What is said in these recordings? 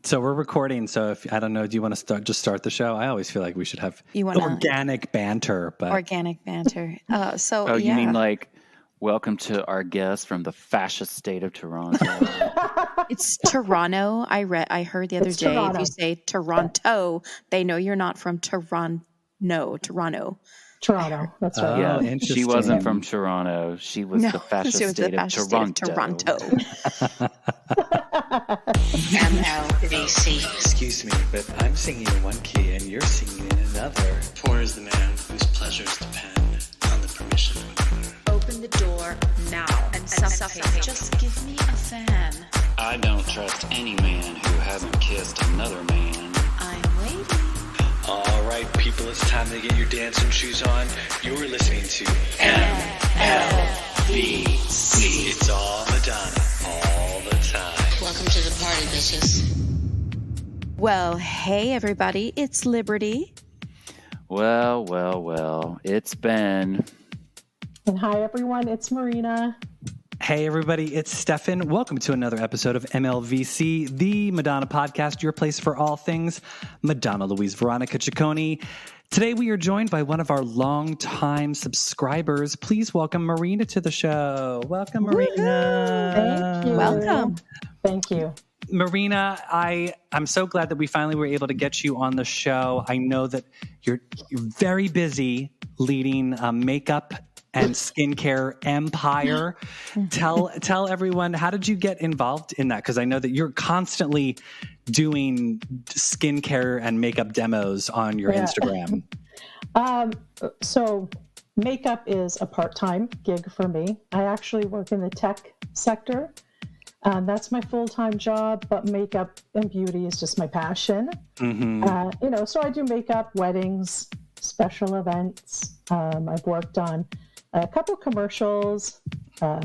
So we're recording. So if I don't know, do you want to start the show? I always feel like we should have organic banter. But organic banter. You mean like, welcome to our guest from the fascist state of Toronto? It's Toronto. I heard the other day, Toronto. If you say Toronto, they know you're not from Toronto. Toronto. That's right. Yeah, she wasn't from Toronto. She was the fascist state of Toronto. MLVC. Excuse me, but I'm singing in one key and you're singing in another. Poor is the man whose pleasures depend on the permission of another. Open the door now and suffocate. Just give me a fan. I don't trust any man who hasn't kissed another man. I'm waiting. All right, people, it's time to get your dancing shoes on. You're listening to MLVC. It's all Madonna, all the time. Welcome to the party, bitches. Well, hey, everybody. It's Liberty. Well. It's Ben. And hi, everyone. It's Marina. Hey, everybody, it's Stefan. Welcome to another episode of MLVC, the Madonna podcast, your place for all things Madonna Louise Veronica Ciccone. Today, we are joined by one of our longtime subscribers. Please welcome Marina to the show. Welcome, Marina. Thank you. Welcome. Thank you. Marina, I'm so glad that we finally were able to get you on the show. I know that you're very busy leading makeup and skincare empire. Tell everyone, how did you get involved in that? Because I know that you're constantly doing skincare and makeup demos on your Instagram. So makeup is a part-time gig for me. I actually work in the tech sector. That's my full-time job, but makeup and beauty is just my passion. Mm-hmm. So I do makeup, weddings, special events. I've worked on a couple commercials,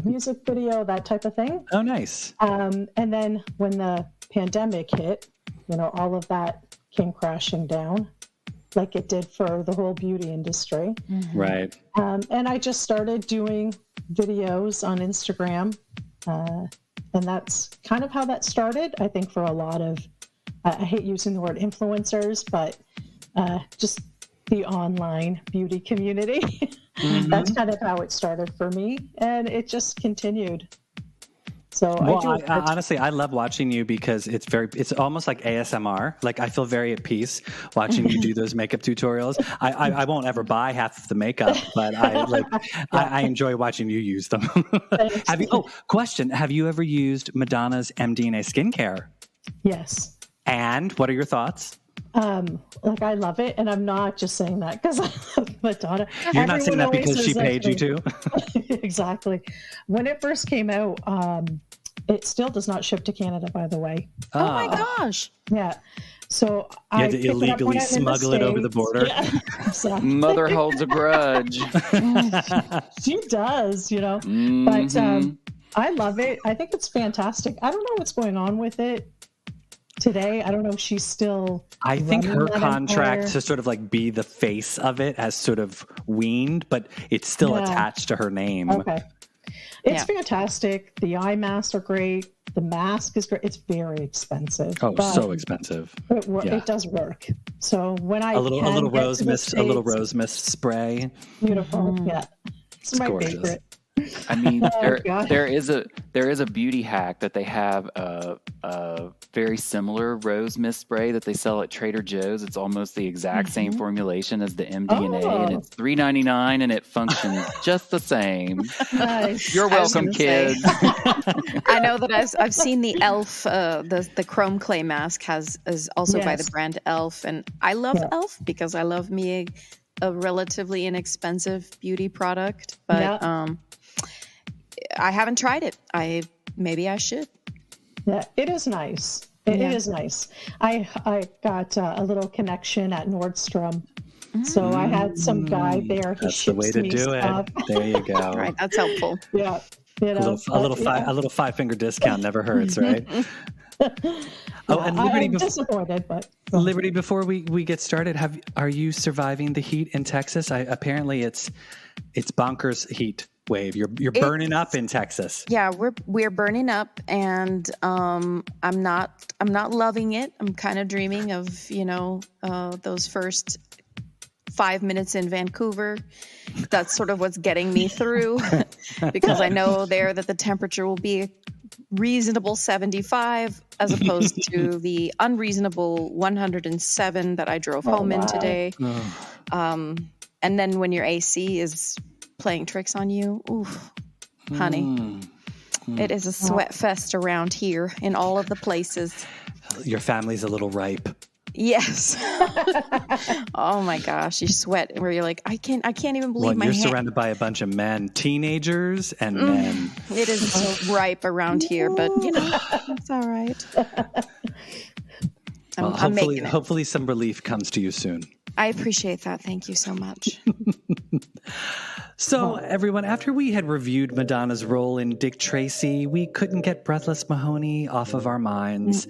music video, that type of thing. Oh, nice. And then when the pandemic hit, all of that came crashing down like it did for the whole beauty industry. Mm-hmm. Right. And I just started doing videos on Instagram. And that's kind of how that started. I think for a lot of, I hate using the word influencers, but just the online beauty community. Mm-hmm. That's kind of how it started for me, and it just continued. So honestly, I love watching you because it's almost like ASMR. Like I feel very at peace watching you do those makeup tutorials. I won't ever buy half of the makeup, but I enjoy watching you use them. Question. Have you ever used Madonna's MDNA skincare? Yes. And what are your thoughts? I love it, and I'm not just saying that because I love Madonna. You're not saying that because she paid you to? Exactly. When it first came out, it still does not ship to Canada, by the way. Oh my gosh. Yeah. So you had to illegally smuggle it over the border. Yeah, exactly. Mother holds a grudge. She does, Mm-hmm. But I love it. I think it's fantastic. I don't know what's going on with it today. I don't know if she's still. I think her contract to sort of like be the face of it has sort of weaned, but it's still attached to her name. Okay. It's fantastic. The eye masks are great. The mask is great. It's very expensive. Oh, so expensive. It does work. So when I a little rose mist spray. Beautiful. Yeah. It's my gorgeous. favorite. I mean, there is a beauty hack that they have a very similar rose mist spray that they sell at Trader Joe's. It's almost the exact same formulation as the MDNA, and it's $3.99, and it functions just the same. Nice. You're welcome, kids. I know that I've seen the Elf, the chrome clay mask is also by the brand Elf, and I love Elf because I love me a relatively inexpensive beauty product, but I haven't tried it. Maybe I should. Yeah, it is nice. It is nice. I got a little connection at Nordstrom. So I had some guy there. That's the way to do stuff. it. There you go. Right, that's helpful. Yeah. A little 5-finger discount never hurts, right? And Liberty, I'm disappointed, but Liberty, before we get started, are you surviving the heat in Texas? Apparently it's bonkers heat wave? You're burning up in Texas. Yeah, we're burning up, and I'm not loving it. I'm kind of dreaming of those first 5 minutes in Vancouver. That's sort of what's getting me through because I know there that the temperature will be reasonable 75 as opposed to the unreasonable 107 that I drove home in today. And then when your AC is playing tricks on you, oof, honey, it is a sweat fest around here in all of the places. Your family's a little ripe. Yes. Oh my gosh, you sweat where you're like, I can't even believe my You're hand. surrounded by a bunch of men, teenagers and men. It is so ripe around here, but it's all right. I'm making it. Hopefully some relief comes to you soon. I appreciate that. Thank you so much. So, everyone, after we had reviewed Madonna's role in Dick Tracy, we couldn't get Breathless Mahoney off of our minds.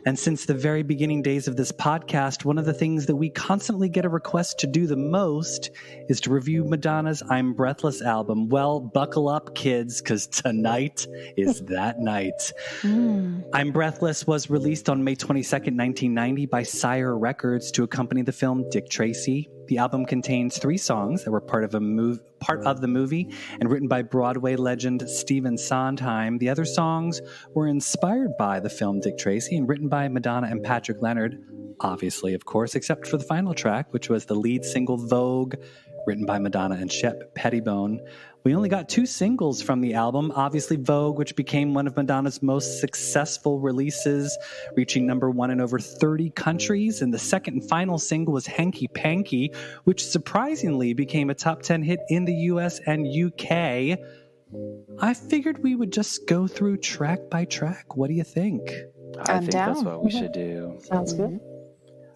And since the very beginning days of this podcast, one of the things that we constantly get a request to do the most is to review Madonna's I'm Breathless album. Well, buckle up, kids, because tonight is that night. I'm Breathless was released on May 22nd, 1990 by Sire Records to accompany the film Dick Tracy. The album contains 3 songs that were part of the movie and written by Broadway legend Stephen Sondheim. The other songs were inspired by the film Dick Tracy and written by Madonna and Patrick Leonard, obviously, of course, except for the final track, which was the lead single Vogue, written by Madonna and Shep Pettibone. We only got 2 singles from the album, obviously Vogue, which became one of Madonna's most successful releases, reaching number 1 in over 30 countries. And the second and final single was Hanky Panky, which surprisingly became a top 10 hit in the US and UK. I figured we would just go through track by track. What do you think? I think that's what we should do. Sounds good.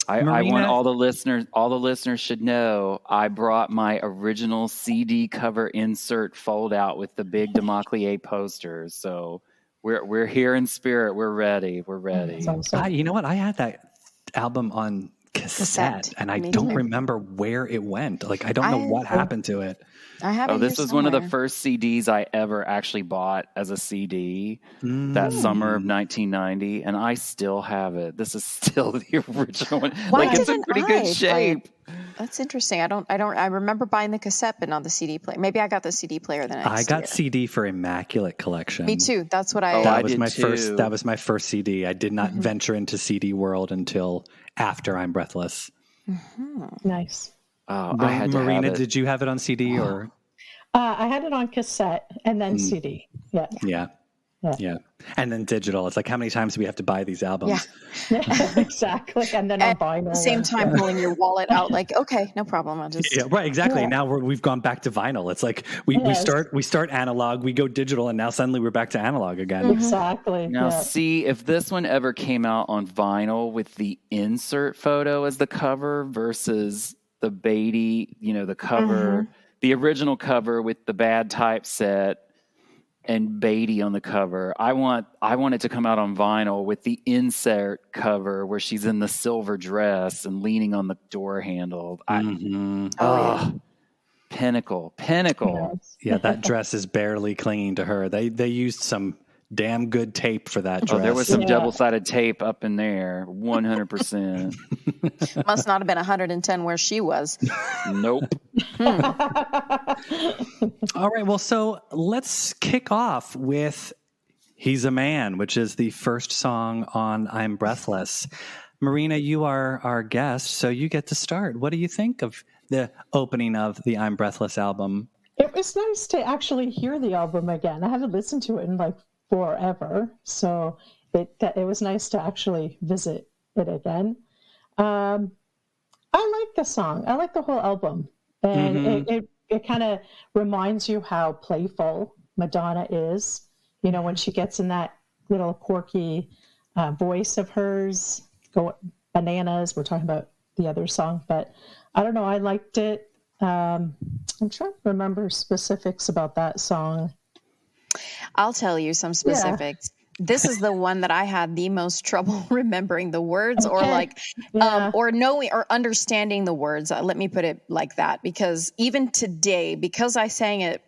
I want all the listeners should know I brought my original CD cover insert fold out with the big Democlier posters. So we're here in spirit. We're ready. You know what? I had that album on cassette and I don't remember where it went. Like, I don't know what happened to it. I have it this here was somewhere. one of the first CDs I ever actually bought as a CD that summer of 1990, and I still have it. This is still the original one. It's in pretty good shape. That's interesting. I remember buying the cassette but not the CD player. Maybe I got the CD player the next year. I got CD for Immaculate Collection. Me too. That's what I that was my first CD. I did not venture into CD world until after I'm Breathless. Nice. I had to Marina, have it. did you have it on CD or? I had it on cassette and then CD. Yeah. And then digital. It's like, how many times do we have to buy these albums? Yeah. Exactly. And then on vinyl. At the same time, pulling your wallet out, like, okay, no problem. I'll just. Yeah, right. Exactly. Now we've gone back to vinyl. It's like we start analog, we go digital, and now suddenly we're back to analog again. Exactly. Now, see, if this one ever came out on vinyl with the insert photo as the cover versus the Beatty, the cover, the original cover with the bad typeset and Beatty on the cover. I want it to come out on vinyl with the insert cover where she's in the silver dress and leaning on the door handle. Pinnacle. Yeah, that dress is barely clinging to her. They used some damn good tape for that dress. There was some double-sided tape up in there, 100%. Must not have been 110 where she was. Nope. All right, well, so let's kick off with He's a Man, which is the first song on I'm Breathless. Marina, you are our guest, so you get to start. What do you think of the opening of the I'm Breathless album? It was nice to actually hear the album again. I haven't listened to it in forever, so it was nice to actually visit it again. I like the song. I like the whole album, and it kind of reminds you how playful Madonna is. When she gets in that little quirky voice of hers, go bananas. We're talking about the other song, but I don't know. I liked it. I'm trying to remember specifics about that song. I'll tell you some specifics. Yeah. This is the one that I had the most trouble remembering the words or knowing or understanding the words. Let me put it like that, because even today, because I sang it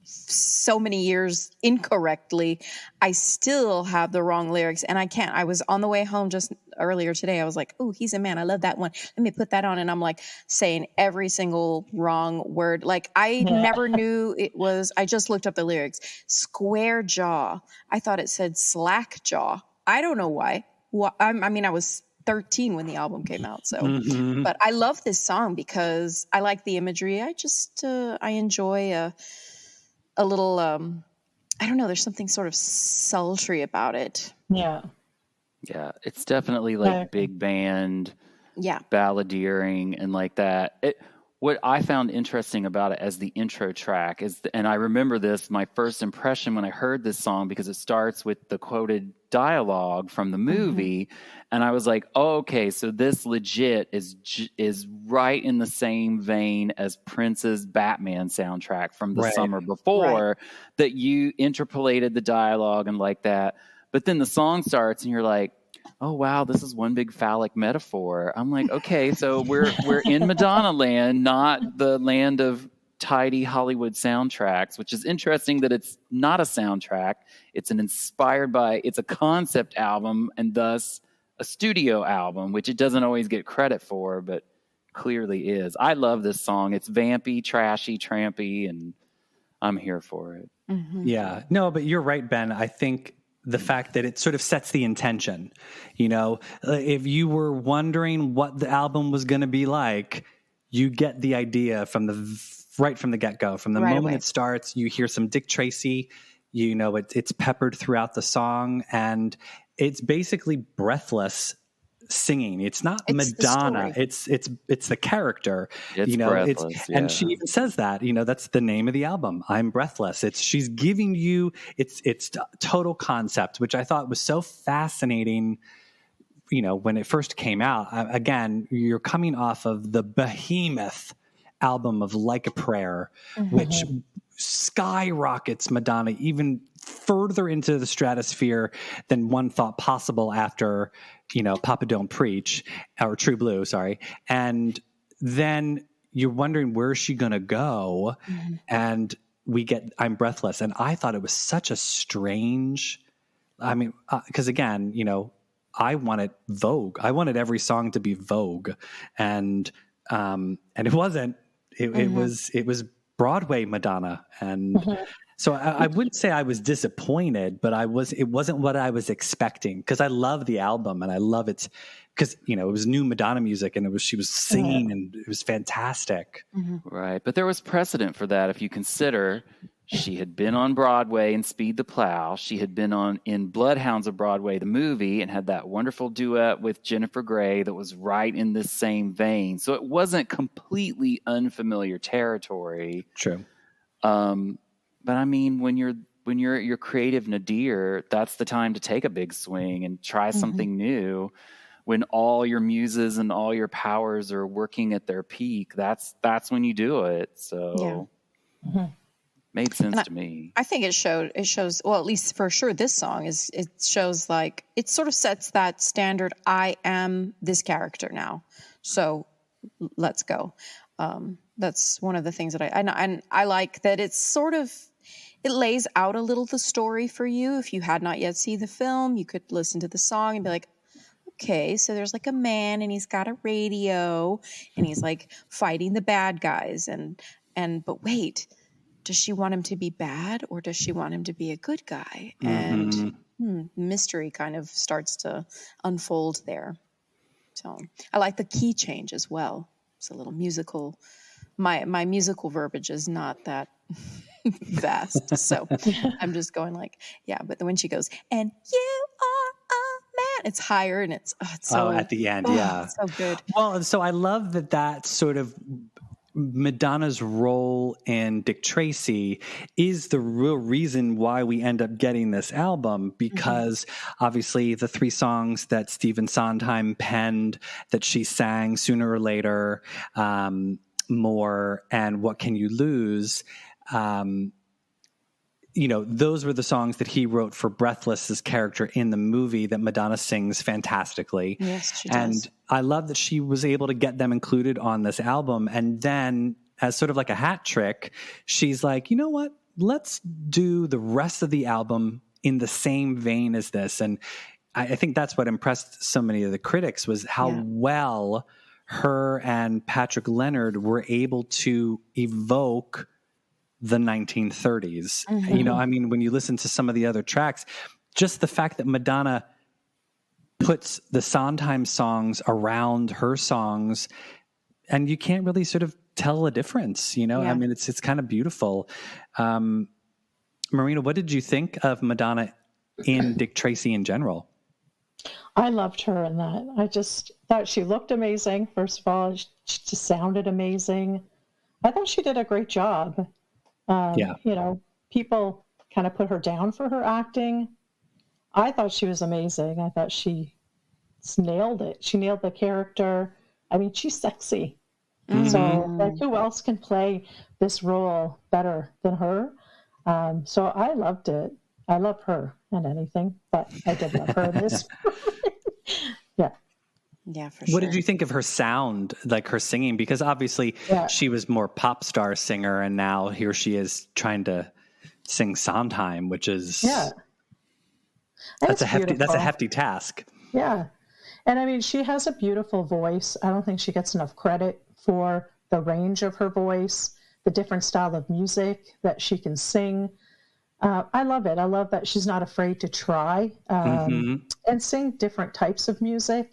so many years incorrectly, I still have the wrong lyrics and I can't. I was on the way home just earlier today. I was like, oh, he's a man. I love that one. Let me put that on. And I'm like saying every single wrong word. Like I never knew it was, I just looked up the lyrics. Square jaw. I thought it said slack jaw. I don't know why. I mean, I was 13 when the album came out. So, but I love this song because I like the imagery. I just, I enjoy a little, I don't know, there's something sort of sultry about it. Yeah, it's definitely like big band, balladeering and like that. What I found interesting about it as the intro track is, and I remember this, my first impression when I heard this song, because it starts with the quoted dialogue from the movie, and I was like, oh, okay, so this legit is right in the same vein as Prince's Batman soundtrack from the summer before, that you interpolated the dialogue and like that. But then the song starts and you're like, oh, wow, this is one big phallic metaphor. I'm like, okay, so we're in Madonna land, not the land of tidy Hollywood soundtracks, which is interesting that it's not a soundtrack. It's it's a concept album and thus a studio album, which it doesn't always get credit for, but clearly is. I love this song. It's vampy, trashy, trampy, and I'm here for it. Yeah. No, but you're right, Ben. I think the fact that it sort of sets the intention, you know, if you were wondering what the album was going to be like, you get the idea right from the get-go. From the moment it starts, you hear some Dick Tracy, you know, it's peppered throughout the song, and it's basically Breathless singing. It's not Madonna. It's the character. It's, you know, Breathless, and she even says that, you know, that's the name of the album. I'm Breathless. She's giving you it's total concept, which I thought was so fascinating. You know, when it first came out, again, you're coming off of the behemoth album of Like a Prayer, which skyrockets Madonna even further into the stratosphere than one thought possible after, you know, Papa Don't Preach, or True Blue, sorry. And then you're wondering, where is she going to go? And we get I'm Breathless. And I thought it was such a strange, I mean, because again, you know, I wanted Vogue. I wanted every song to be Vogue. And it wasn't. It was Broadway Madonna. And so I wouldn't say I was disappointed, but it wasn't what I was expecting, because I love the album and I love it because, you know, it was new Madonna music and she was singing and it was fantastic. Right. But there was precedent for that. If you consider she had been on Broadway in Speed the Plow. She had been in Bloodhounds of Broadway, the movie, and had that wonderful duet with Jennifer Grey that was right in this same vein. So it wasn't completely unfamiliar territory. True. But I mean, when you're at your creative nadir, that's the time to take a big swing and try something new. When all your muses and all your powers are working at their peak, that's when you do it. So made sense to me. I think it shows, well, at least for sure this song it shows, like, it sort of sets that standard. I am this character now, so let's go. That's one of the things that I like, that it's sort of, it lays out a little the story for you. If you had not yet seen the film, you could listen to the song and be like, okay, so there's like a man and he's got a radio and he's like fighting the bad guys, but wait, does she want him to be bad or does she want him to be a good guy? And mystery kind of starts to unfold there. So I like the key change as well. It's a little musical. My musical verbiage is not that vast, so I'm just going like, yeah. But when she goes, and you are a man, it's higher and it's so at the end, it's so good. Well, so I love that sort of Madonna's role in Dick Tracy is the real reason why we end up getting this album, because obviously the 3 songs that Stephen Sondheim penned that she sang Sooner or Later, More, and What Can You Lose, you know, those were the songs that he wrote for Breathless's character in the movie that Madonna sings fantastically. Yes, she does. And I love that she was able to get them included on this album. And then, as sort of like a hat trick, she's like, you know what? let's do the rest of the album in the same vein as this. And I think that's what impressed so many of the critics was how well her and Patrick Leonard were able to evoke the 1930s. You know, I mean, when you listen to some of the other tracks, just the fact that Madonna puts the Sondheim songs around her songs, and you can't really sort of tell a difference, you know? I mean, it's kind of beautiful. Marina, what did you think of Madonna in Dick Tracy in general? I loved her in that. I just thought she looked amazing. First of all, she just sounded amazing. I thought she did a great job. You know, people kind of put her down for her acting. I thought she was amazing. I thought she nailed it. She nailed the character. I mean, she's sexy. So, like, who else can play this role better than her? So I loved it. I love her in anything, but I did love her in this. Yeah, for sure. What did you think of her sound, like her singing? Because obviously she was more pop star singer, and now here she is trying to sing Sondheim, which is that's a hefty task. Yeah, and I mean, she has a beautiful voice. I don't think she gets enough credit for the range of her voice, the different style of music that she can sing. I love it. I love that she's not afraid to try and sing different types of music.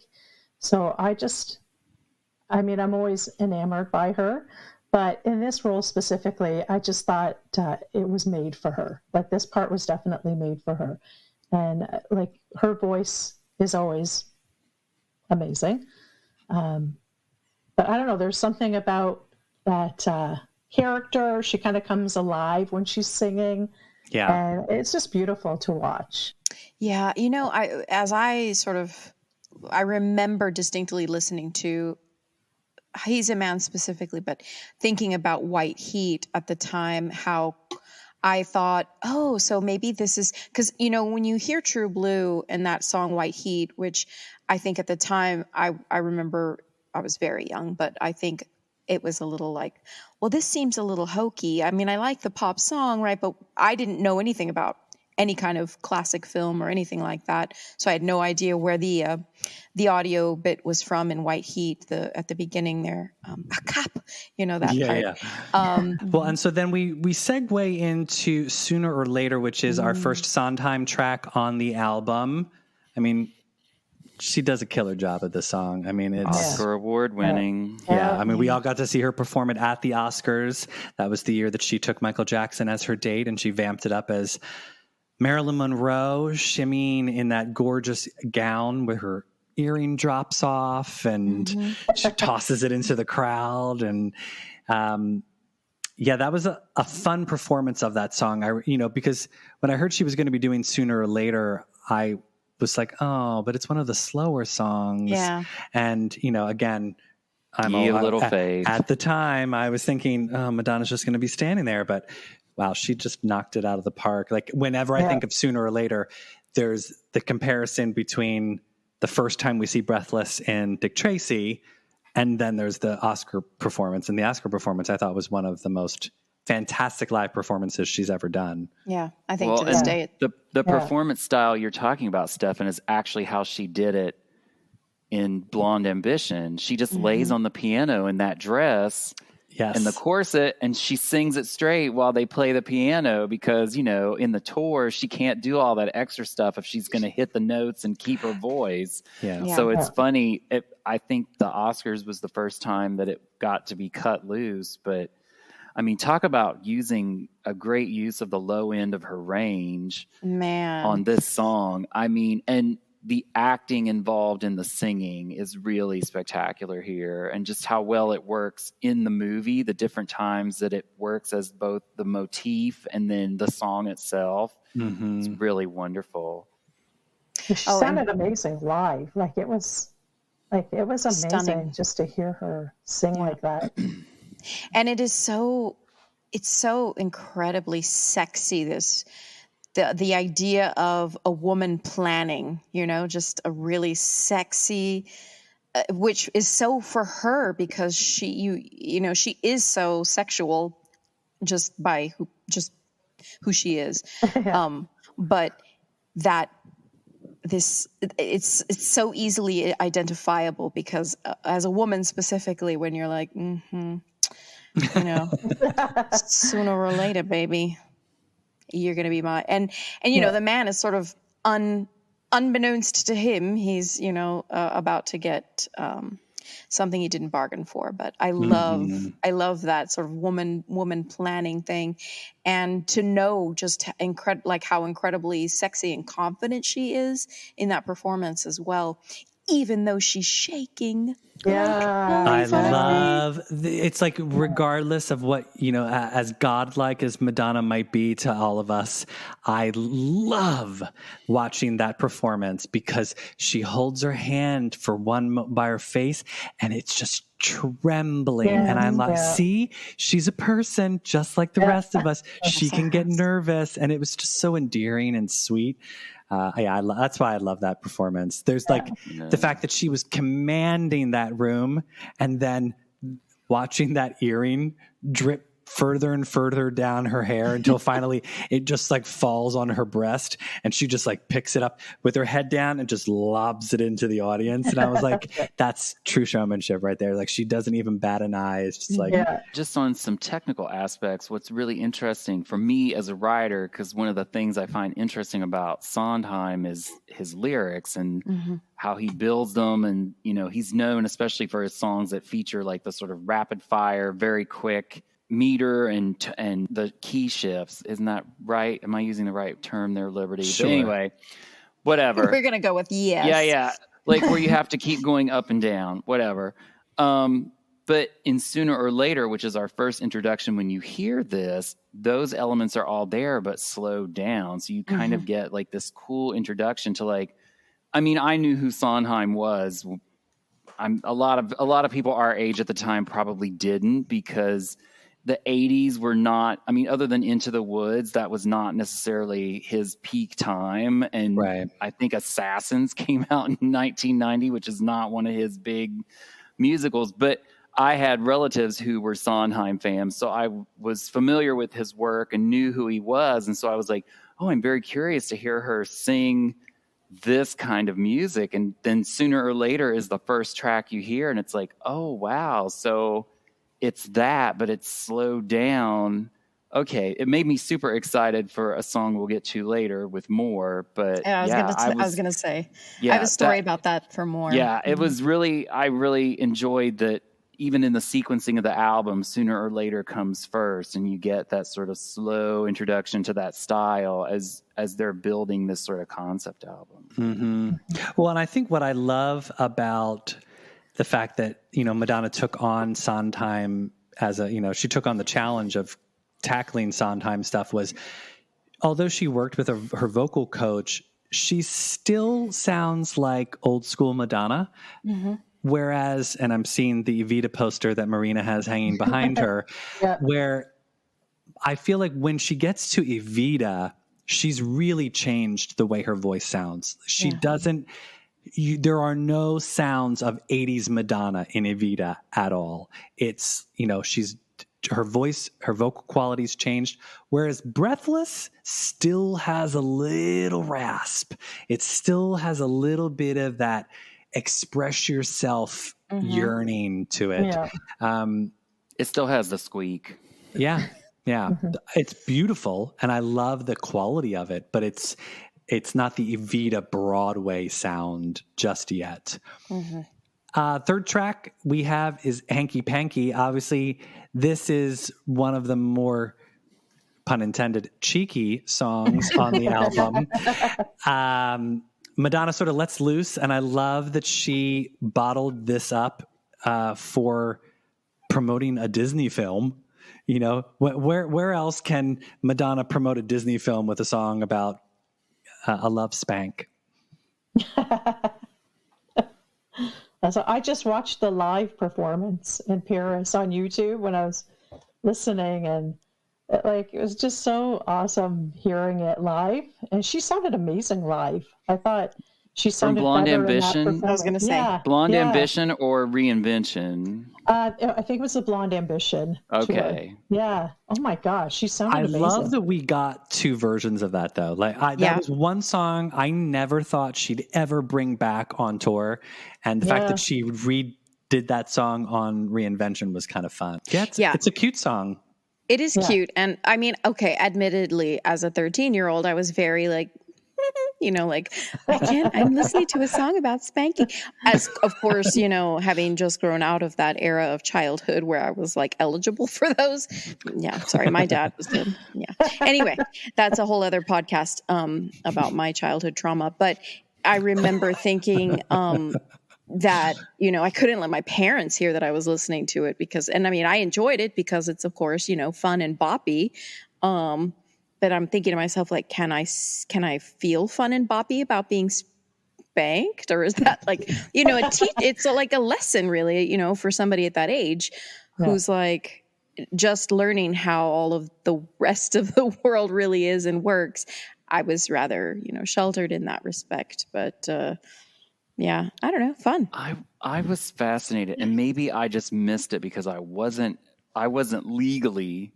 So I mean, I'm always enamored by her, but in this role specifically, I just thought it was made for her. Like, this part was definitely made for her. And like, her voice is always amazing. But I don't know, there's something about that character. She kind of comes alive when she's singing. Yeah. And it's just beautiful to watch. Yeah. You know, I remember distinctly listening to He's a Man specifically, but thinking about White Heat at the time, how I thought, oh, so maybe this is, because, you know, when you hear True Blue and that song White Heat, which I think at the time, I remember I was very young, but I think it was a little like, well, this seems a little hokey. I mean, I like the pop song, right? But I didn't know anything about any kind of classic film or anything like that. So I had no idea where the audio bit was from in White Heat, at the beginning there. A cop, you know, that part. Yeah. Well, and so then we segue into Sooner or Later, which is our first Sondheim track on the album. I mean, she does a killer job at this song. I mean, it's Oscar award winning. Yeah. I mean, we all got to see her perform it at the Oscars. That was the year that she took Michael Jackson as her date, and she vamped it up as Marilyn Monroe, shimmying in that gorgeous gown with her earring drops off, and she tosses it into the crowd. And that was a fun performance of that song. Because when I heard she was going to be doing Sooner or Later, I was like, oh, but it's one of the slower songs. Yeah. And, again, I'm a little faith. At the time, I was thinking, oh, Madonna's just going to be standing there. But wow, she just knocked it out of the park. Like, whenever I think of Sooner or Later, there's the comparison between the first time we see Breathless in Dick Tracy, and then there's the Oscar performance. And the Oscar performance, I thought, was one of the most fantastic live performances she's ever done. Yeah, I think to this day. The performance style you're talking about, Stefan, is actually how she did it in Blonde Ambition. She just lays on the piano in that dress and the corset, and she sings it straight while they play the piano, because, in the tour, she can't do all that extra stuff if she's going to hit the notes and keep her voice. So it's funny. I think the Oscars was the first time that it got to be cut loose, but I mean, talk about using a great use of the low end of her range on this song. I mean, and the acting involved in the singing is really spectacular here, and just how well it works in the movie, the different times that it works as both the motif and then the song itself. It's really wonderful. She sounded amazing live. It was amazing stunning. Just to hear her sing like that. And it's so incredibly sexy, the idea of a woman planning, just a really sexy, which is so for her, because she is so sexual just who she is. Yeah. But that it's so easily identifiable because as a woman specifically, when you're like, sooner or later, baby, you're going to be my, and the man is sort of unbeknownst to him, he's, about to get, something he didn't bargain for. But I love that sort of woman planning thing, and to know just how incredibly sexy and confident she is in that performance as well, even though she's shaking. Yeah, I love it's like, regardless of what, as godlike as Madonna might be to all of us, I love watching that performance because she holds her hand for by her face and it's just trembling. And I'm like, see, she's a person just like the rest of us. She can get nervous. And it was just so endearing and sweet. That's why I love that performance. There's the fact that she was commanding that room and then watching that earring drip further and further down her hair until finally it just falls on her breast, and she just picks it up with her head down and just lobs it into the audience. And I was like, that's true showmanship right there. She doesn't even bat an eye. It's just just on some technical aspects, what's really interesting for me as a writer, because one of the things I find interesting about Sondheim is his lyrics and how he builds them. And, he's known especially for his songs that feature the sort of rapid fire, very quick meter and the key shifts. Isn't that right? Am I using the right term there, Liberty? Sure. But anyway, whatever. We're going to go with yes. Yeah. Where you have to keep going up and down, whatever. But in Sooner or Later, which is our first introduction, when you hear this, those elements are all there, but slowed down. So you kind of get this cool introduction to I knew who Sondheim was. A lot of people our age at the time probably didn't, because the 80s were not, other than Into the Woods, that was not necessarily his peak time. And I think Assassins came out in 1990, which is not one of his big musicals. But I had relatives who were Sondheim fans, so I was familiar with his work and knew who he was. And so I was like, oh, I'm very curious to hear her sing this kind of music. And then Sooner or Later is the first track you hear, and it's like, oh, wow. So it's that, but it's slowed down. Okay, it made me super excited for a song we'll get to later with more. But I was gonna say, I have a story about that for more. Yeah, it was really, I really enjoyed that. Even in the sequencing of the album, Sooner or Later comes first, and you get that sort of slow introduction to that style as they're building this sort of concept album. Well, and I think what I love about the fact that, Madonna took on Sondheim as she took on the challenge of tackling Sondheim stuff was, although she worked with her vocal coach, she still sounds like old school Madonna. Whereas, and I'm seeing the Evita poster that Marina has hanging behind her, where I feel like when she gets to Evita, she's really changed the way her voice sounds. She doesn't, there are no sounds of 80s Madonna in Evita at all. It's, her voice, her vocal quality's changed. Whereas Breathless still has a little rasp. It still has a little bit of that express yourself yearning to it. It still has the squeak. Yeah. It's beautiful, and I love the quality of it, but it's not the Evita Broadway sound just yet. Third track we have is Hanky Panky. Obviously, this is one of the more, pun intended, cheeky songs on the album. Madonna sort of lets loose, and I love that she bottled this up for promoting a Disney film. Where else can Madonna promote a Disney film with a song about a love spank? I just watched the live performance in Paris on YouTube when I was listening, and it was just so awesome hearing it live. And she sounded amazing live. I thought She From sounded Blonde better in that Ambition? performance. I was gonna say. Blonde Ambition or Reinvention? I think it was the Blonde Ambition Okay. tour. Yeah. Oh my gosh, she sounded amazing. love that we got two versions of that though. That was one song I never thought she'd ever bring back on tour, and the fact that she redid that song on Reinvention was kind of fun. It's a cute song. It is cute, and I mean, okay, admittedly, as a 13-year-old, I was very like, I'm listening to a song about spanking. As, of course, having just grown out of that era of childhood where I was like eligible for those. Yeah, sorry, my dad was good. Yeah. Anyway, that's a whole other podcast about my childhood trauma. But I remember thinking that, I couldn't let my parents hear that I was listening to it I enjoyed it because it's, of course, fun and boppy. But I'm thinking to myself, like, can I feel fun and boppy about being spanked? Or is that like, it's like a lesson really, for somebody at that age who's like just learning how all of the rest of the world really is and works. I was rather, sheltered in that respect, but, I don't know, fun. I was fascinated, and maybe I just missed it because I wasn't legally,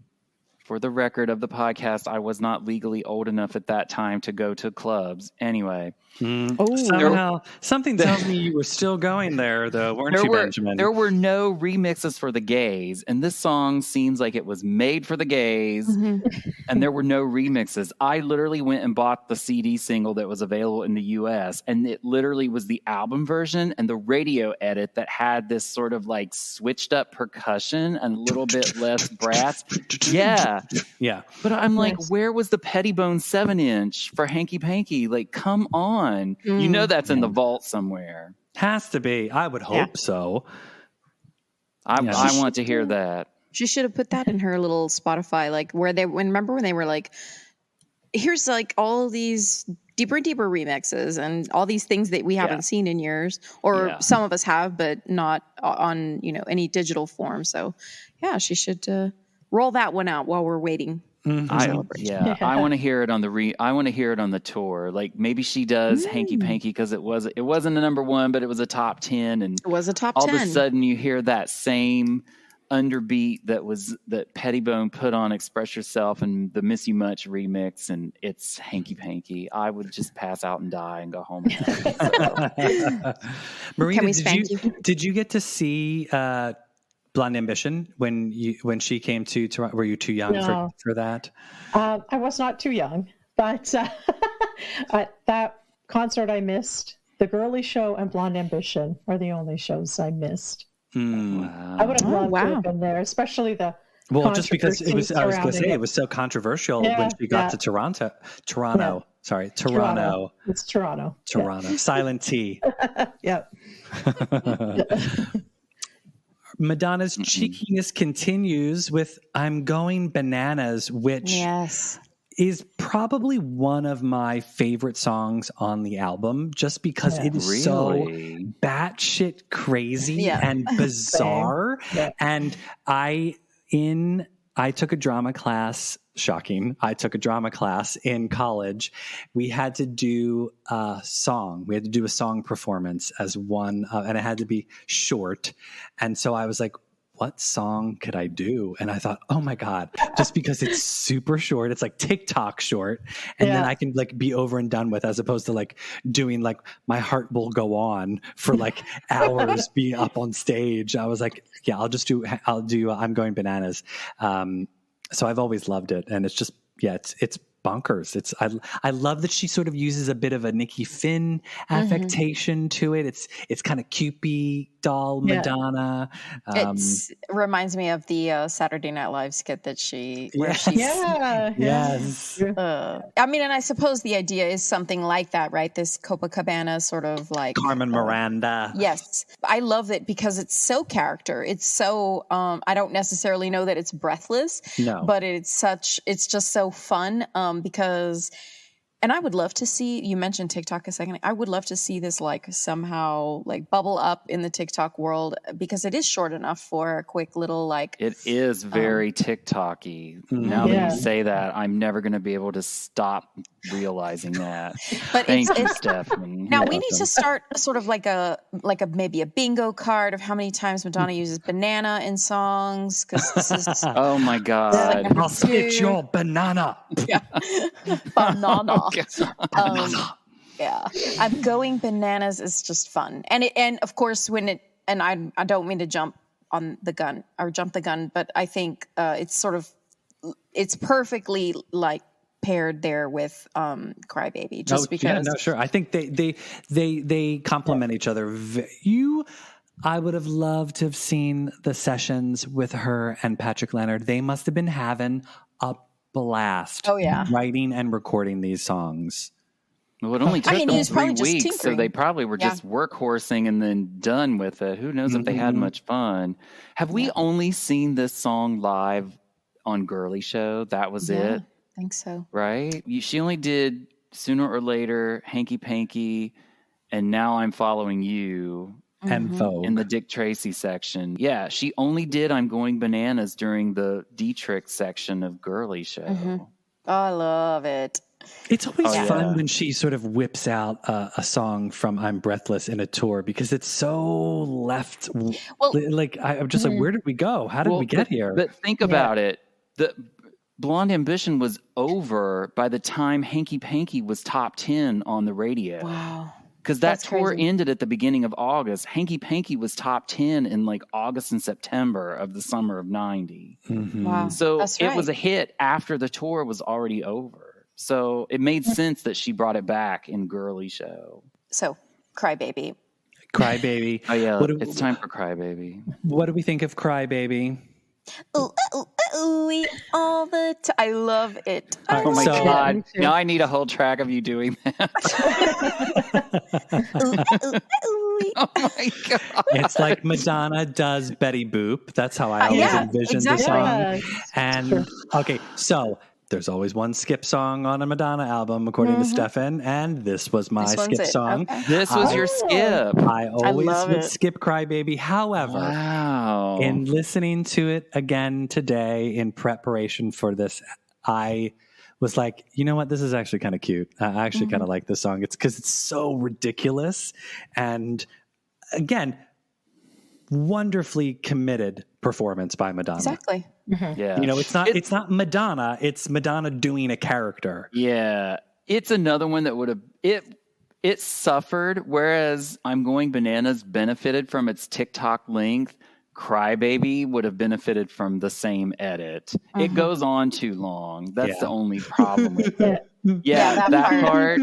for the record of the podcast, I was not legally old enough at that time to go to clubs. Anyway. Somehow, something tells me you were still going there, though, weren't you, Benjamin? There were no remixes for the gays, and this song seems like it was made for the gays, and there were no remixes. I literally went and bought the CD single that was available in the U.S., and it literally was the album version and the radio edit that had this sort of like switched up percussion and a little bit less brass. Yeah. But I'm like, where was the Pettibone 7-inch for Hanky Panky? Like, come on. That's in the vault somewhere. Has to be. I would hope so. I want to hear that. She should have put that in her little Spotify, like remember when they were like, here's like all these deeper and deeper remixes and all these things that we haven't seen in years, or some of us have, but not on, any digital form. So she should roll that one out while we're waiting. I want to hear it on I want to hear it on the tour. Like maybe she does Hanky Panky because it wasn't a number one, but it was a top 10, and it was a top 10. All of a sudden you hear that same underbeat that Pettibone put on Express Yourself and the Miss You Much remix, and it's Hanky Panky. I would just pass out and die and go home. Marina, did you get to see Blonde Ambition when she came to Toronto? Were you too young for that? I was not too young, but that concert I missed. The Girly Show and Blonde Ambition are the only shows I missed. Wow. I would have loved to have been there, especially the just because it was. I was going to say it was so controversial when she got to Toronto. Sorry, Toronto. It's Toronto. Silent T. Yep. Madonna's cheekiness continues with I'm Going Bananas, which is probably one of my favorite songs on the album, just because it is so batshit crazy and bizarre. And I took a drama class. Shocking. I took a drama class in college. We had to do a song. We had to do a song performance as one, and it had to be short. And so I was like, what song could I do? And I thought, oh my God, just because it's super short, it's like TikTok short. And then I can like be over and done with, as opposed to like doing like My Heart Will Go On for like hours being up on stage. I was like, I'll do I'm Going Bananas. So I've always loved it, and it's just it's bonkers. I love that she sort of uses a bit of a Nikki Finn affectation to it. It's kind of Cupid doll Madonna. It reminds me of the Saturday Night Live skit that yes. And I suppose the idea is something like that, right? This Copacabana sort of like Carmen Miranda. Yes, I love it because it's so character. It's so I don't necessarily know that it's breathless, but it's just so fun because And I would love to see, you mentioned TikTok a second. I would love to see this like somehow like bubble up in the TikTok world because it is short enough for a quick little like. It is very TikTok-y. Now that you say that, I'm never going to be able to stop realizing that. But Thank you, Stephanie. Now we need to start sort of like a maybe a bingo card of how many times Madonna uses banana in songs because this is. Oh my God! Like I'll spit your banana. Yeah, banana. Banana. Yeah, I'm going bananas is just fun, and of course I don't mean to jump the gun, but I think it's perfectly like paired there with Crybaby just because. Yeah, no, sure. I think they complement each other. I would have loved to have seen the sessions with her and Patrick Leonard. They must have been having a blast. Oh yeah, writing and recording these songs. Well, it only took them 3 weeks, tinkering. so they probably were just workhorsing and then done with it. Who knows if they had much fun? Have we only seen this song live on Girly Show? That was it? I think so. Right? She only did Sooner or Later, Hanky Panky, and Now I'm Following You. And Vogue. In the Dick Tracy section. Yeah, she only did I'm Going Bananas during the Dietrich section of Girly Show. Mm-hmm. Oh, I love it. It's always fun when she sort of whips out a song from I'm Breathless in a tour because it's so left. Like I'm just like, where did we go? How did we get here? But think about it. The Blonde Ambition was over by the time Hanky Panky was top 10 on the radio. Wow. Because that tour ended at the beginning of August. Hanky Panky was top 10 in like August and September of the summer of 90. Mm-hmm. Wow. So it was a hit after the tour was already over. So it made sense that she brought it back in Girly Show. So Crybaby. Crybaby. Oh yeah, it's time for Crybaby. What do we think of Crybaby? Ooh, ooh, ooh, all the time. I love it. Oh my God. Now I need a whole track of you doing that. Oh my God. It's like Madonna does Betty Boop. That's how I always envisioned the song. And okay, so there's always one skip song on a Madonna album, according to Stefan, and this was my skip song. Okay. This was your skip. I always would skip Crybaby. However, in listening to it again today in preparation for this, I was like, you know what? This is actually kind of cute. I actually kind of like this song. It's because it's so ridiculous. And again, wonderfully committed performance by Madonna. Exactly. Yeah. You know, it's not Madonna, it's Madonna doing a character. Yeah. It's another one that would have it suffered, whereas I'm Going Bananas benefited from its TikTok length. Crybaby would have benefited from the same edit. It goes on too long. That's the only problem with it. Yeah, that part.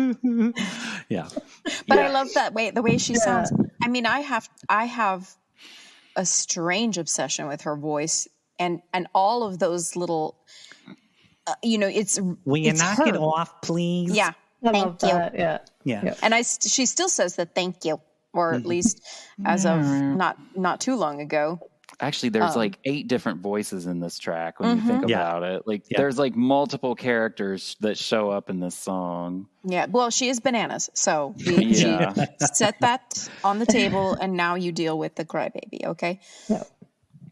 Yeah. But I love the way she sounds. I mean, I have a strange obsession with her voice and all of those little it's will you knock it off, please? Yeah. Thank you. Yeah. And she still says that thank you, or at least as of not too long ago. Actually, there's like 8 different voices in this track when you think about it. Like there's like multiple characters that show up in this song. Yeah. Well, she is Bananas. So we set that on the table and now you deal with the Crybaby. Okay. Yeah.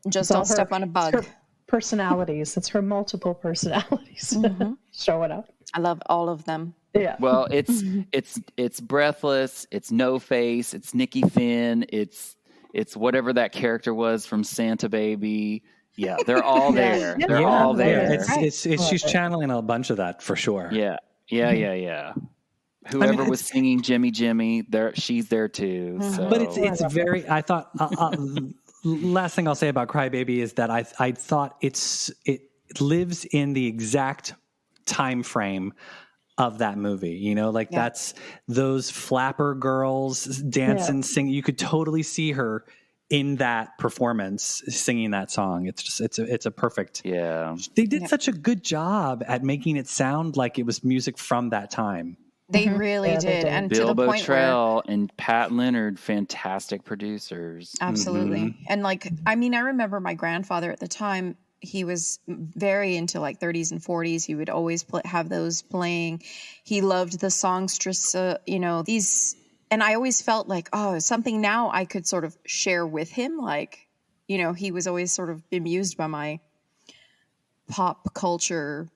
Just don't step on a bug. Her personalities. It's her multiple personalities showing up. I love all of them. Yeah. Well, it's Breathless. It's No Face. It's Nikki Finn. It's whatever that character was from Santa Baby. Yeah, they're all there. They're all there. It's she's channeling a bunch of that for sure. Yeah. Whoever was singing Jimmy, she's there too. So. But it's very. I thought. Last thing I'll say about Crybaby is that I thought it lives in the exact time frame of that movie, you know, like that's those flapper girls dancing, singing. You could totally see her in that performance singing that song. It's just it's a perfect. Yeah, they did such a good job at making it sound like it was music from that time. They really did. And Bill to the point Bottrell and Pat Leonard, fantastic producers. Absolutely. And like, I mean, I remember my grandfather at the time he was very into like 30s and 40s. He would always have those playing. He loved the songstress, these. And I always felt like, something now I could sort of share with him. Like, he was always sort of bemused by my pop culture,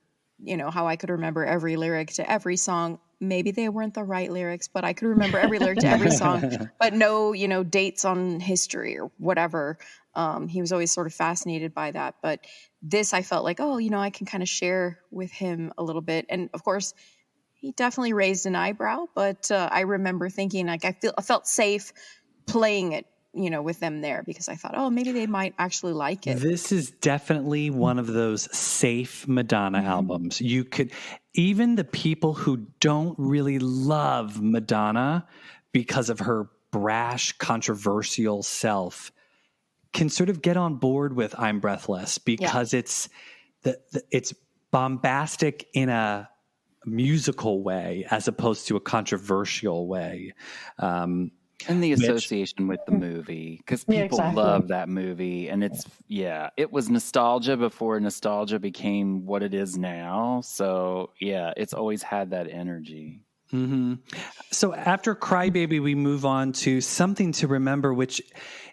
how I could remember every lyric to every song. Maybe they weren't the right lyrics, but I could remember every lyric to every song, but no, dates on history or whatever. He was always sort of fascinated by that. But this, I felt like, I can kind of share with him a little bit. And of course, he definitely raised an eyebrow, but I remember thinking like I felt safe playing it, with them there, because I thought, maybe they might actually like it. This is definitely one of those safe Madonna albums. You could, even the people who don't really love Madonna because of her brash, controversial self, can sort of get on board with I'm Breathless, because it's bombastic in a musical way as opposed to a controversial way. And the association with the movie, because people love that movie. And it was nostalgia before nostalgia became what it is now. So, it's always had that energy. Mm-hmm. So after Crybaby, we move on to Something to Remember, which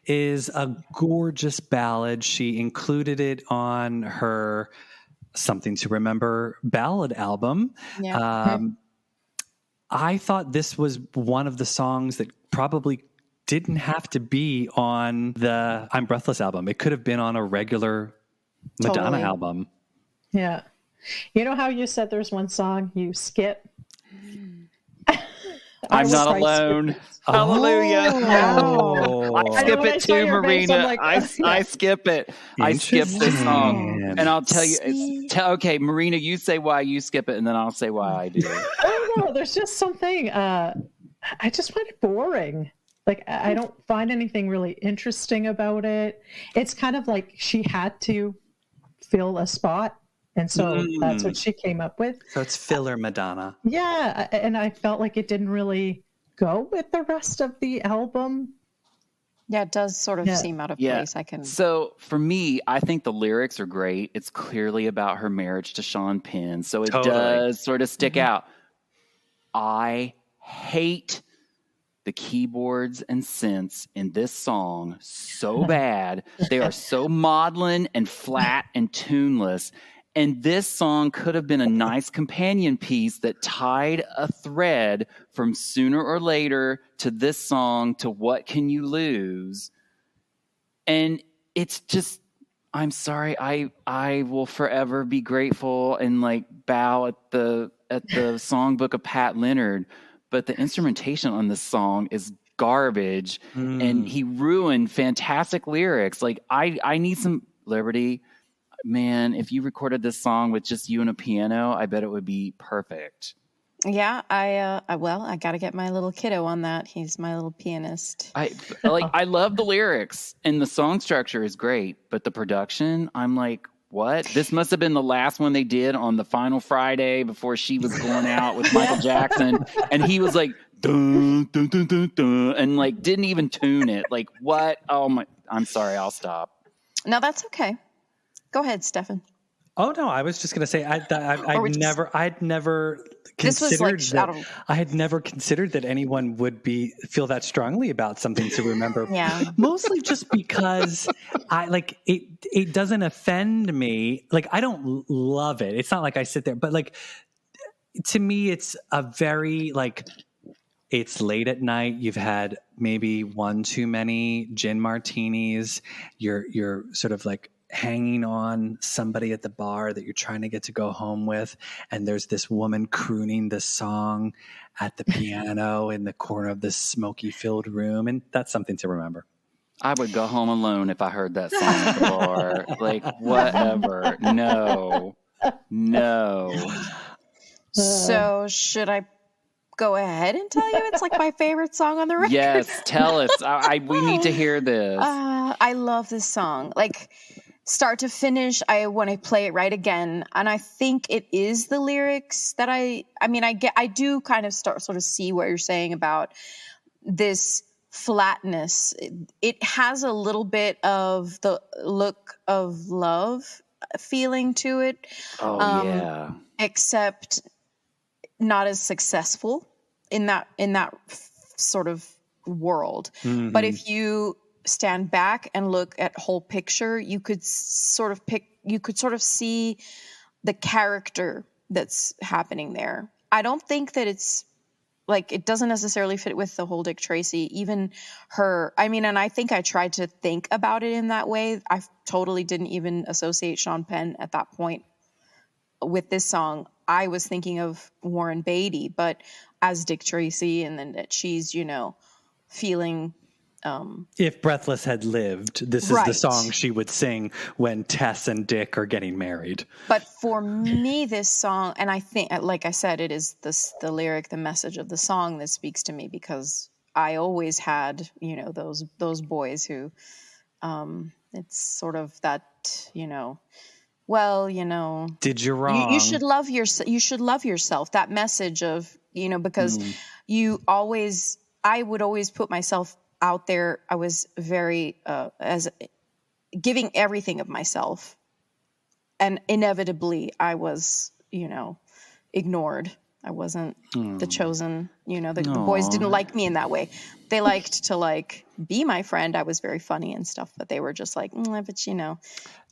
is a gorgeous ballad. She included it on her Something to Remember ballad album. Yeah. I thought this was one of the songs that probably didn't have to be on the I'm Breathless album. It could have been on a regular Madonna album. Yeah. You know how you said there's one song you skip? I'm not alone. Hallelujah. Oh. I skip it too, Marina. Like, I skip it. I skip this song. And I'll tell you, okay, Marina, you say why you skip it, and then I'll say why I do. No, there's just something, I just find it boring. Like, I don't find anything really interesting about it. It's kind of like she had to fill a spot. And so that's what she came up with. So it's filler Madonna. Yeah. And I felt like it didn't really go with the rest of the album. Yeah, it does sort of seem out of place. So for me, I think the lyrics are great. It's clearly about her marriage to Sean Penn. So it does sort of stick out. I hate the keyboards and synths in this song so bad. They are so maudlin and flat and tuneless. And this song could have been a nice companion piece that tied a thread from Sooner or Later to this song to What Can You Lose? And it's just, I'm sorry, I will forever be grateful and like bow at the songbook of Pat Leonard, but the instrumentation on this song is garbage, and he ruined fantastic lyrics. Like I need some Liberty. Man, if you recorded this song with just you and a piano, I bet it would be perfect. Yeah, I got to get my little kiddo on that. He's my little pianist. I love the lyrics and the song structure is great, but the production, I'm like, what? This must have been the last one they did on the final Friday before she was going out with Michael Jackson, and he was like, dun, dun, dun, dun, dun, and like didn't even tune it. Like, what? Oh my! I'm sorry. I'll stop. No, that's okay. Go ahead, Stefan. Oh no, I was just going to say I'd never considered that. I had never considered that anyone would feel that strongly about Something to Remember. Yeah, mostly just because I like it. It doesn't offend me. Like I don't love it. It's not like I sit there, but like to me, it's a very like. It's late at night. You've had maybe one too many gin martinis. You're sort of like hanging on somebody at the bar that you're trying to get to go home with, and there's this woman crooning this song at the piano in the corner of this smoky-filled room, and that's Something to Remember. I would go home alone if I heard that song at the bar. Like, whatever. No. So should I go ahead and tell you it's like my favorite song on the record? Yes, tell us. We need to hear this. I love this song. Like, start to finish, I want to play it right again. And I think it is the lyrics that I do kind of sort of see what you're saying about this flatness. It has a little bit of the look of love feeling to it. Oh yeah. Except not as successful in that sort of world. Mm-hmm. But if you stand back and look at whole picture, you could sort of see the character that's happening there. I don't think that it's like, it doesn't necessarily fit with the whole Dick Tracy, even her. I mean, and I think I tried to think about it in that way. I totally didn't even associate Sean Penn at that point with this song. I was thinking of Warren Beatty, but as Dick Tracy, and then that she's, feeling. If Breathless had lived, this is the song she would sing when Tess and Dick are getting married. But for me, this song, and I think, like I said, it is the lyric, the message of the song that speaks to me, because I always had, those boys who, it's sort of that, did you wrong? You should love you should love yourself. That message of, because I would always put myself out there. I was very as giving everything of myself, and inevitably I was, ignored. I wasn't the chosen. The boys didn't like me in that way. They liked to be my friend. I was very funny and stuff, but they were just like, but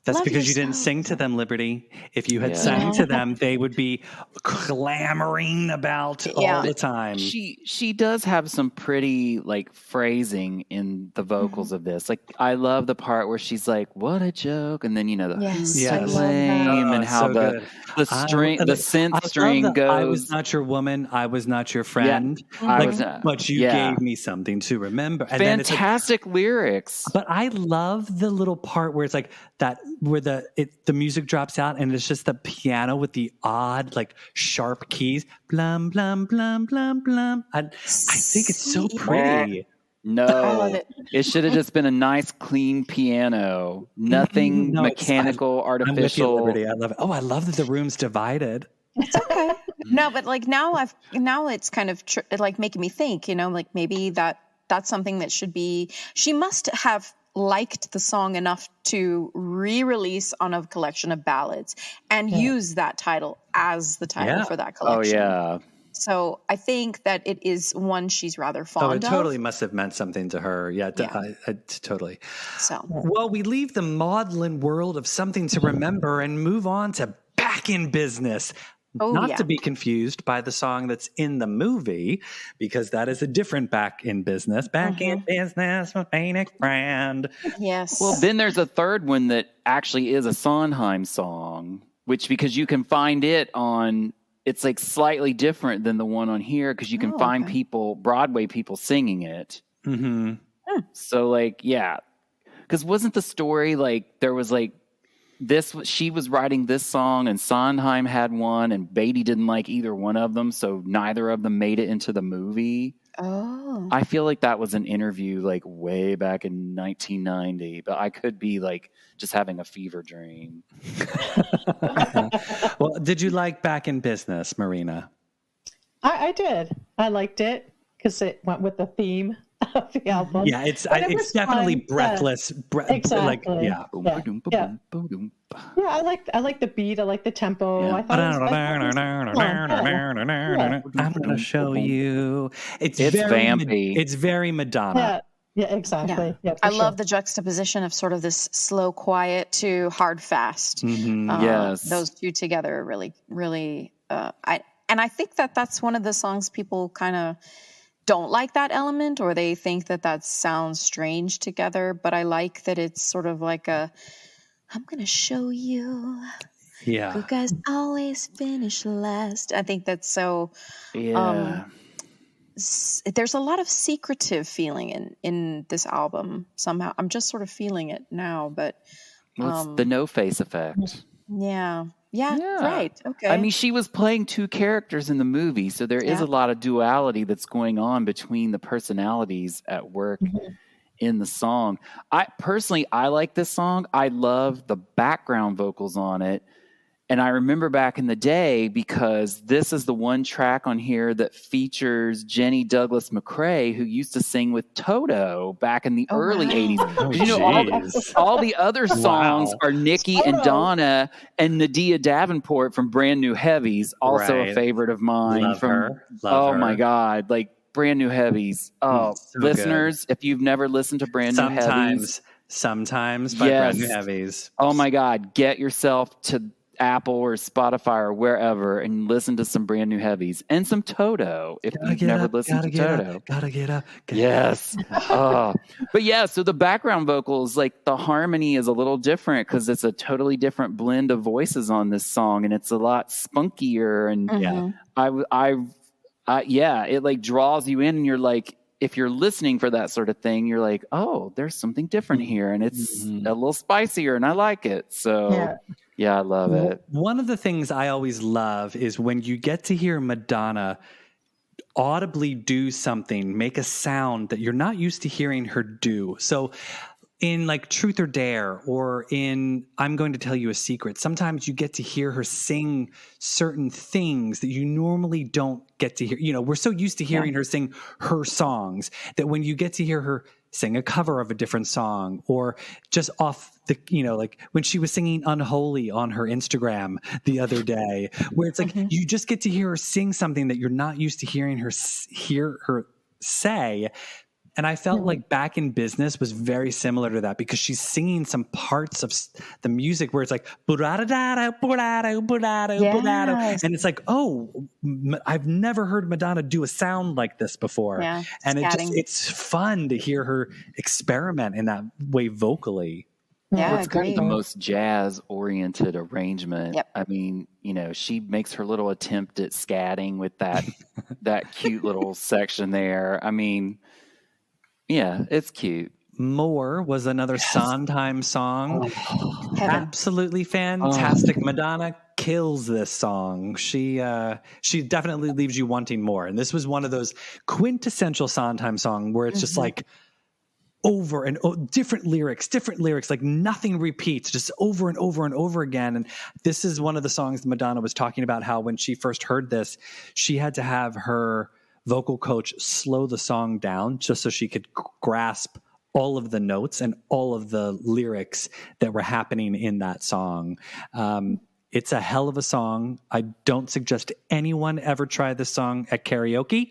That's love because yourself. you didn't sing to them, Liberty. If you had sang to them, they would be clamoring about all the time. She does have some pretty phrasing in the vocals of this. I love the part where she's like, "What a joke," and then yes. lame, and how the synth string goes. I was not your woman. I was not your friend. But you gave me something to remember. And fantastic lyrics. But I love the little part where it's like that, where the music drops out and it's just the piano with the odd sharp keys, blum blum blum blum blum. I think it's so pretty. No, I love it. It should have just been a nice, clean piano. Nothing mechanical, artificial. I'm with you, Liberty. I love it. Oh, I love that the room's divided. It's okay. No, but now it's kind of making me think. Maybe that's something that should be. She must have liked the song enough to re-release on a collection of ballads and use that title as the title for that collection. Oh yeah. So I think that it is one she's rather fond of. Oh, it totally must have meant something to her. Yeah, totally. So, well, we leave the maudlin world of Something to Remember and move on to Back in Business. Not to be confused by the song that's in the movie, because that is a different Back in Business. Back in Business with Phoenix Brand. Yes. Well, then there's a third one that actually is a Sondheim song, because you can find it on, it's slightly different than the one on here, because you can find Broadway people singing it. Mm-hmm. So because wasn't the story there was she was writing this song and Sondheim had one and Beatty didn't like either one of them, so neither of them made it into the movie. Oh. I feel like that was an interview way back in 1990, but I could be just having a fever dream. Well, did you like Back in Business, Marina? I did. I liked it because it went with the theme of the album. Yeah, it's definitely fun. breathless. Exactly. Yeah. Yeah, I like the beat. I like the tempo. Yeah. I thought I'm gonna show you. It's very vampy. It's very Madonna. Yeah, exactly. Yeah, I love the juxtaposition of sort of this slow, quiet to hard, fast. Yes, those two together are really, really. I think that's one of the songs people kind of don't like that element, or they think that sounds strange together. But I like that it's sort of like I'm going to show you. Yeah. You guys always finish last. I think that's so. Yeah. There's a lot of secretive feeling in this album somehow. I'm just sort of feeling it now, but. Well, it's the no face effect. Yeah. Right. Okay. I mean, she was playing two characters in the movie, so there is a lot of duality that's going on between the personalities at work in the song. I like this song. I love the background vocals on it, And I remember back in the day, because this is the one track on here that features Jenny Douglas McCrae, who used to sing with Toto back in the early 80s. Oh, You know, all the other songs are Nikki and Donna and Nadia Davenport from Brand New Heavies, also a favorite of mine. Love her. My God. Like, Brand New Heavies. Oh, so listeners, if you've never listened to Brand New Heavies. Sometimes by Brand New Heavies. Oh, my God. Get yourself to Apple or Spotify or wherever and listen to some Brand New Heavies and some Toto if you've never listened to Toto. Gotta get up. Yes. But yeah, so the background vocals, like the harmony is a little different because it's a totally different blend of voices on this song, and it's a lot spunkier. And it like draws you in, and you're like, if you're listening for that sort of thing, you're like, oh, there's something different here, and it's a little spicier, and I like it. So yeah, I love it. One of the things I always love is when you get to hear Madonna audibly do something, make a sound that you're not used to hearing her do. So in like Truth or Dare or in I'm Going to Tell You a Secret, sometimes you get to hear her sing certain things that you normally don't get to hear. You know, we're so used to hearing her sing her songs that when you get to hear her sing a cover of a different song, or just off the, you know, like when she was singing Unholy on her Instagram the other day, where it's like you just get to hear her sing something that you're not used to hearing her say. And I felt like Back in Business was very similar to that, because she's singing some parts of the music where it's like, and it's like, oh, I've never heard Madonna do a sound like this before. Yeah, and it's fun to hear her experiment in that way vocally. Yeah, it's kind of the most jazz-oriented arrangement. Yep. I mean, you know, she makes her little attempt at scatting with that cute little section there. I mean, yeah, it's cute. More was another Sondheim song. Absolutely fantastic. Madonna kills this song. She definitely leaves you wanting more. And this was one of those quintessential Sondheim song where it's just like over and different lyrics, like nothing repeats, just over and over and over again. And this is one of the songs that Madonna was talking about, how when she first heard this, she had to have her vocal coach slow the song down just so she could grasp all of the notes and all of the lyrics that were happening in that song. It's a hell of a song. I don't suggest anyone ever try this song at karaoke.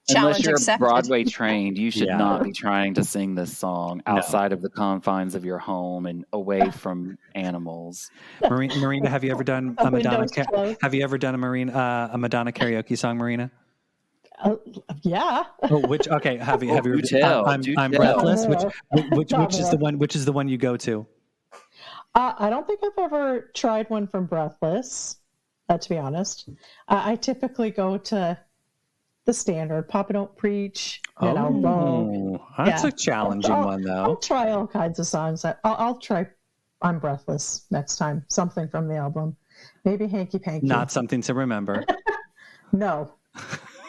Unless you're Broadway trained, you should not be trying to sing this song outside of the confines of your home and away from animals. Marina, have you ever done a Madonna? Have you ever done a Madonna karaoke song, Marina? Yeah. Oh, which? Okay. Have you? I'm Breathless. Which is the one? Which is the one you go to? I don't think I've ever tried one from Breathless. To be honest, I typically go to the standard Papa Don't Preach. Vogue. That's a challenging one, though. I'll try all kinds of songs. I'll try I'm Breathless next time. Something from the album. Maybe Hanky Panky. Not Something to Remember. No,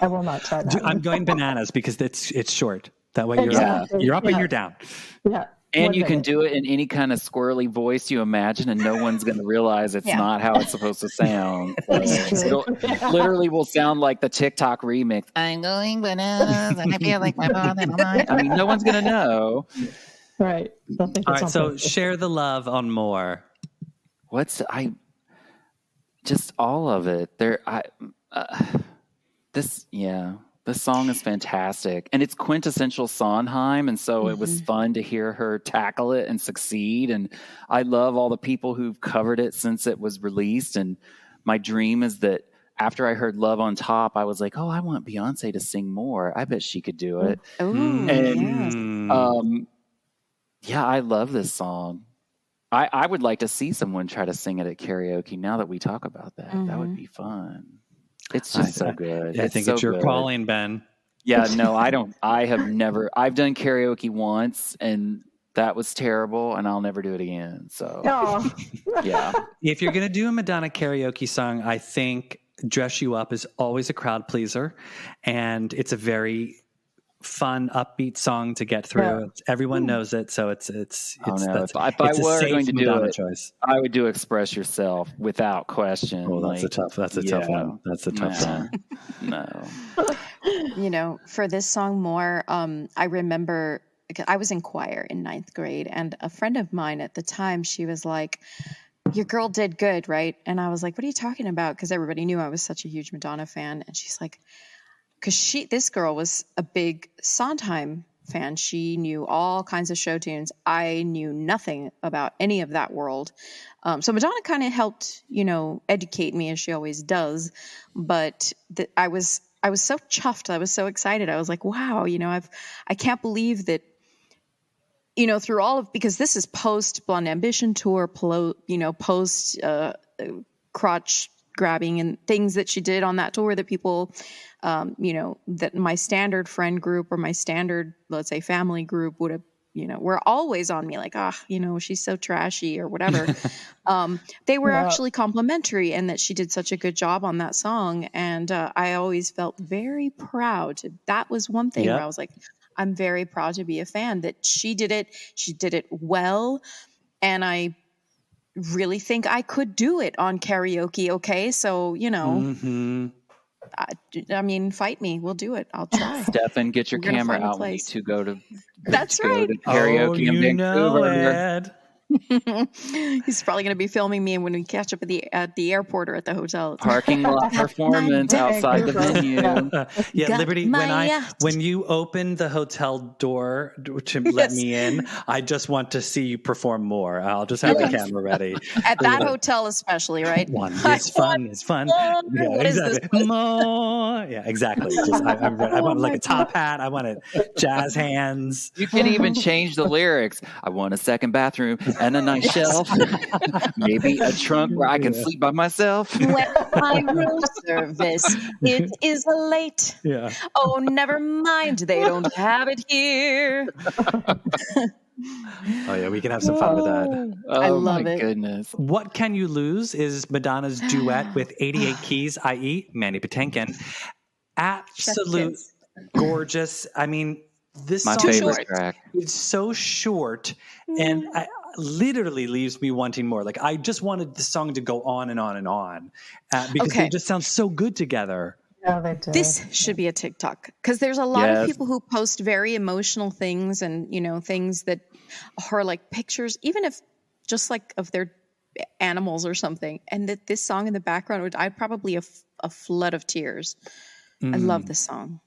I will not try that. I'm going Bananas because it's short. That way you're up and you're down. Yeah. And you can do it in any kind of squirrely voice you imagine, and no one's going to realize it's not how it's supposed to sound. It literally will sound like the TikTok remix. I'm going bananas, and I feel like my mom and I mean, no one's going to know. Right. All right, so share the love on More. Just all of it. This song is fantastic, and it's quintessential Sondheim, and so it was fun to hear her tackle it and succeed. And I love all the people who've covered it since it was released. And my dream is that after I heard Love on Top, I was like, oh, I want Beyonce to sing more. I bet she could do it. I love this song. I would like to see someone try to sing it at karaoke now that we talk about that. That would be fun. It's just so good. I think it's your calling, Ben. Yeah, no, I don't. I've done karaoke once, and that was terrible, and I'll never do it again. So, yeah. If you're going to do a Madonna karaoke song, I think Dress You Up is always a crowd pleaser, and it's a very fun, upbeat song to get through. Yeah. Everyone knows it, so it's If I it's were safe going to do Madonna it, choice. I would do Express Yourself without question. Oh, that's a tough one. That's a tough song. No. For this song more, I remember I was in choir in 9th grade, and a friend of mine at the time, she was like, "Your girl did good, right?" And I was like, "What are you talking about?" Because everybody knew I was such a huge Madonna fan. And she's like, because this girl was a big Sondheim fan. She knew all kinds of show tunes. I knew nothing about any of that world. So Madonna kind of helped, educate me, as she always does. But I was so chuffed. I was so excited. I was like, wow, I can't believe that, through all of, because this is post Blonde Ambition tour, post crotch grabbing and things that she did on that tour that people, that my standard friend group or my standard, let's say, family group would have, were always on me like, she's so trashy or whatever. They were actually complimentary, and that she did such a good job on that song. And I always felt very proud. That was one thing where I was like, I'm very proud to be a fan that she did it. She did it well. And I really think I could do it on karaoke. Okay. So, I mean, fight me. We'll do it. I'll try. Stefan, get your camera out. We need to go to That's right. Go to karaoke in Vancouver. He's probably going to be filming me when we catch up at the airport or at the hotel. Parking lot performance outside the venue. Liberty, when you open the hotel door to let me in, I just want to see you perform more. I'll just have the camera ready. At that hotel especially, right? It's fun. What is this? More. Yeah, exactly. I want like a top hat. I want jazz hands. You can even change the lyrics. I want a second bathroom and a nice shelf. Maybe a trunk where I can sleep by myself. When my room service, it is late. Yeah. Oh, never mind. They don't have it here. Oh, yeah. We can have some fun with that. I love it. Goodness. What Can You Lose is Madonna's duet with 88 Keys, i.e. Mandy Patinkin. Absolute gorgeous. I mean, this my song favorite track. It's so short and literally leaves me wanting more. Like, I just wanted the song to go on and on and on because they just sound so good together. Yeah, they do. This should be a TikTok, because there's a lot of people who post very emotional things and, things that are like pictures, even if just like of their animals or something. And that this song in the background, I'd probably a flood of tears. I love this song.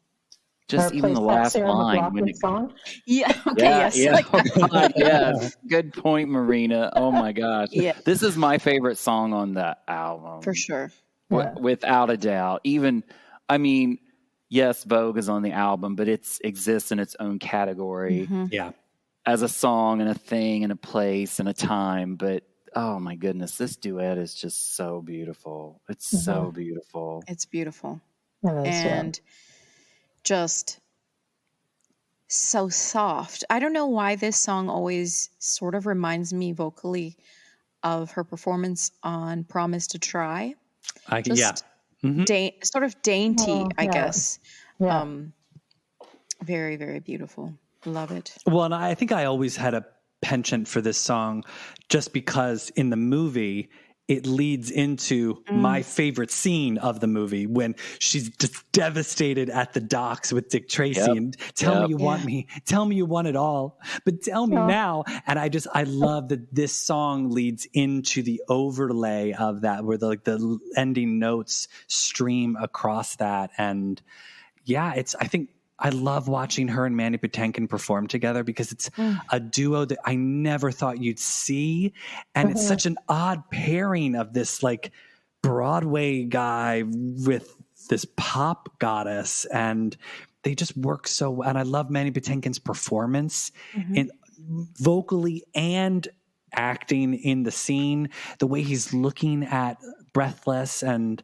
Just even the last line. Song? Yeah. Okay. Yes. Oh, God, yes. Good point, Marina. Oh my gosh. Yeah. This is my favorite song on the album. For sure. Without a doubt. Even, I mean, yes, Vogue is on the album, but it exists in its own category. Mm-hmm. Yeah. As a song and a thing and a place and a time. But oh my goodness, this duet is just so beautiful. It's so beautiful. It's beautiful. And just so soft. I don't know why this song always sort of reminds me vocally of her performance on Promise to Try. Sort of dainty, I guess. Yeah. Very, very beautiful. Love it. Well, and I think I always had a penchant for this song just because in the movie it leads into my favorite scene of the movie when she's just devastated at the docks with Dick Tracy and tell me you want me, tell me you want it all, but tell me now. And I love that this song leads into the overlay of that where the ending notes stream across that. And I love watching her and Mandy Patinkin perform together because it's a duo that I never thought you'd see. And it's such an odd pairing of this like Broadway guy with this pop goddess. And they just work so well. And I love Mandy Patinkin's performance in vocally and acting in the scene, the way he's looking at Breathless, and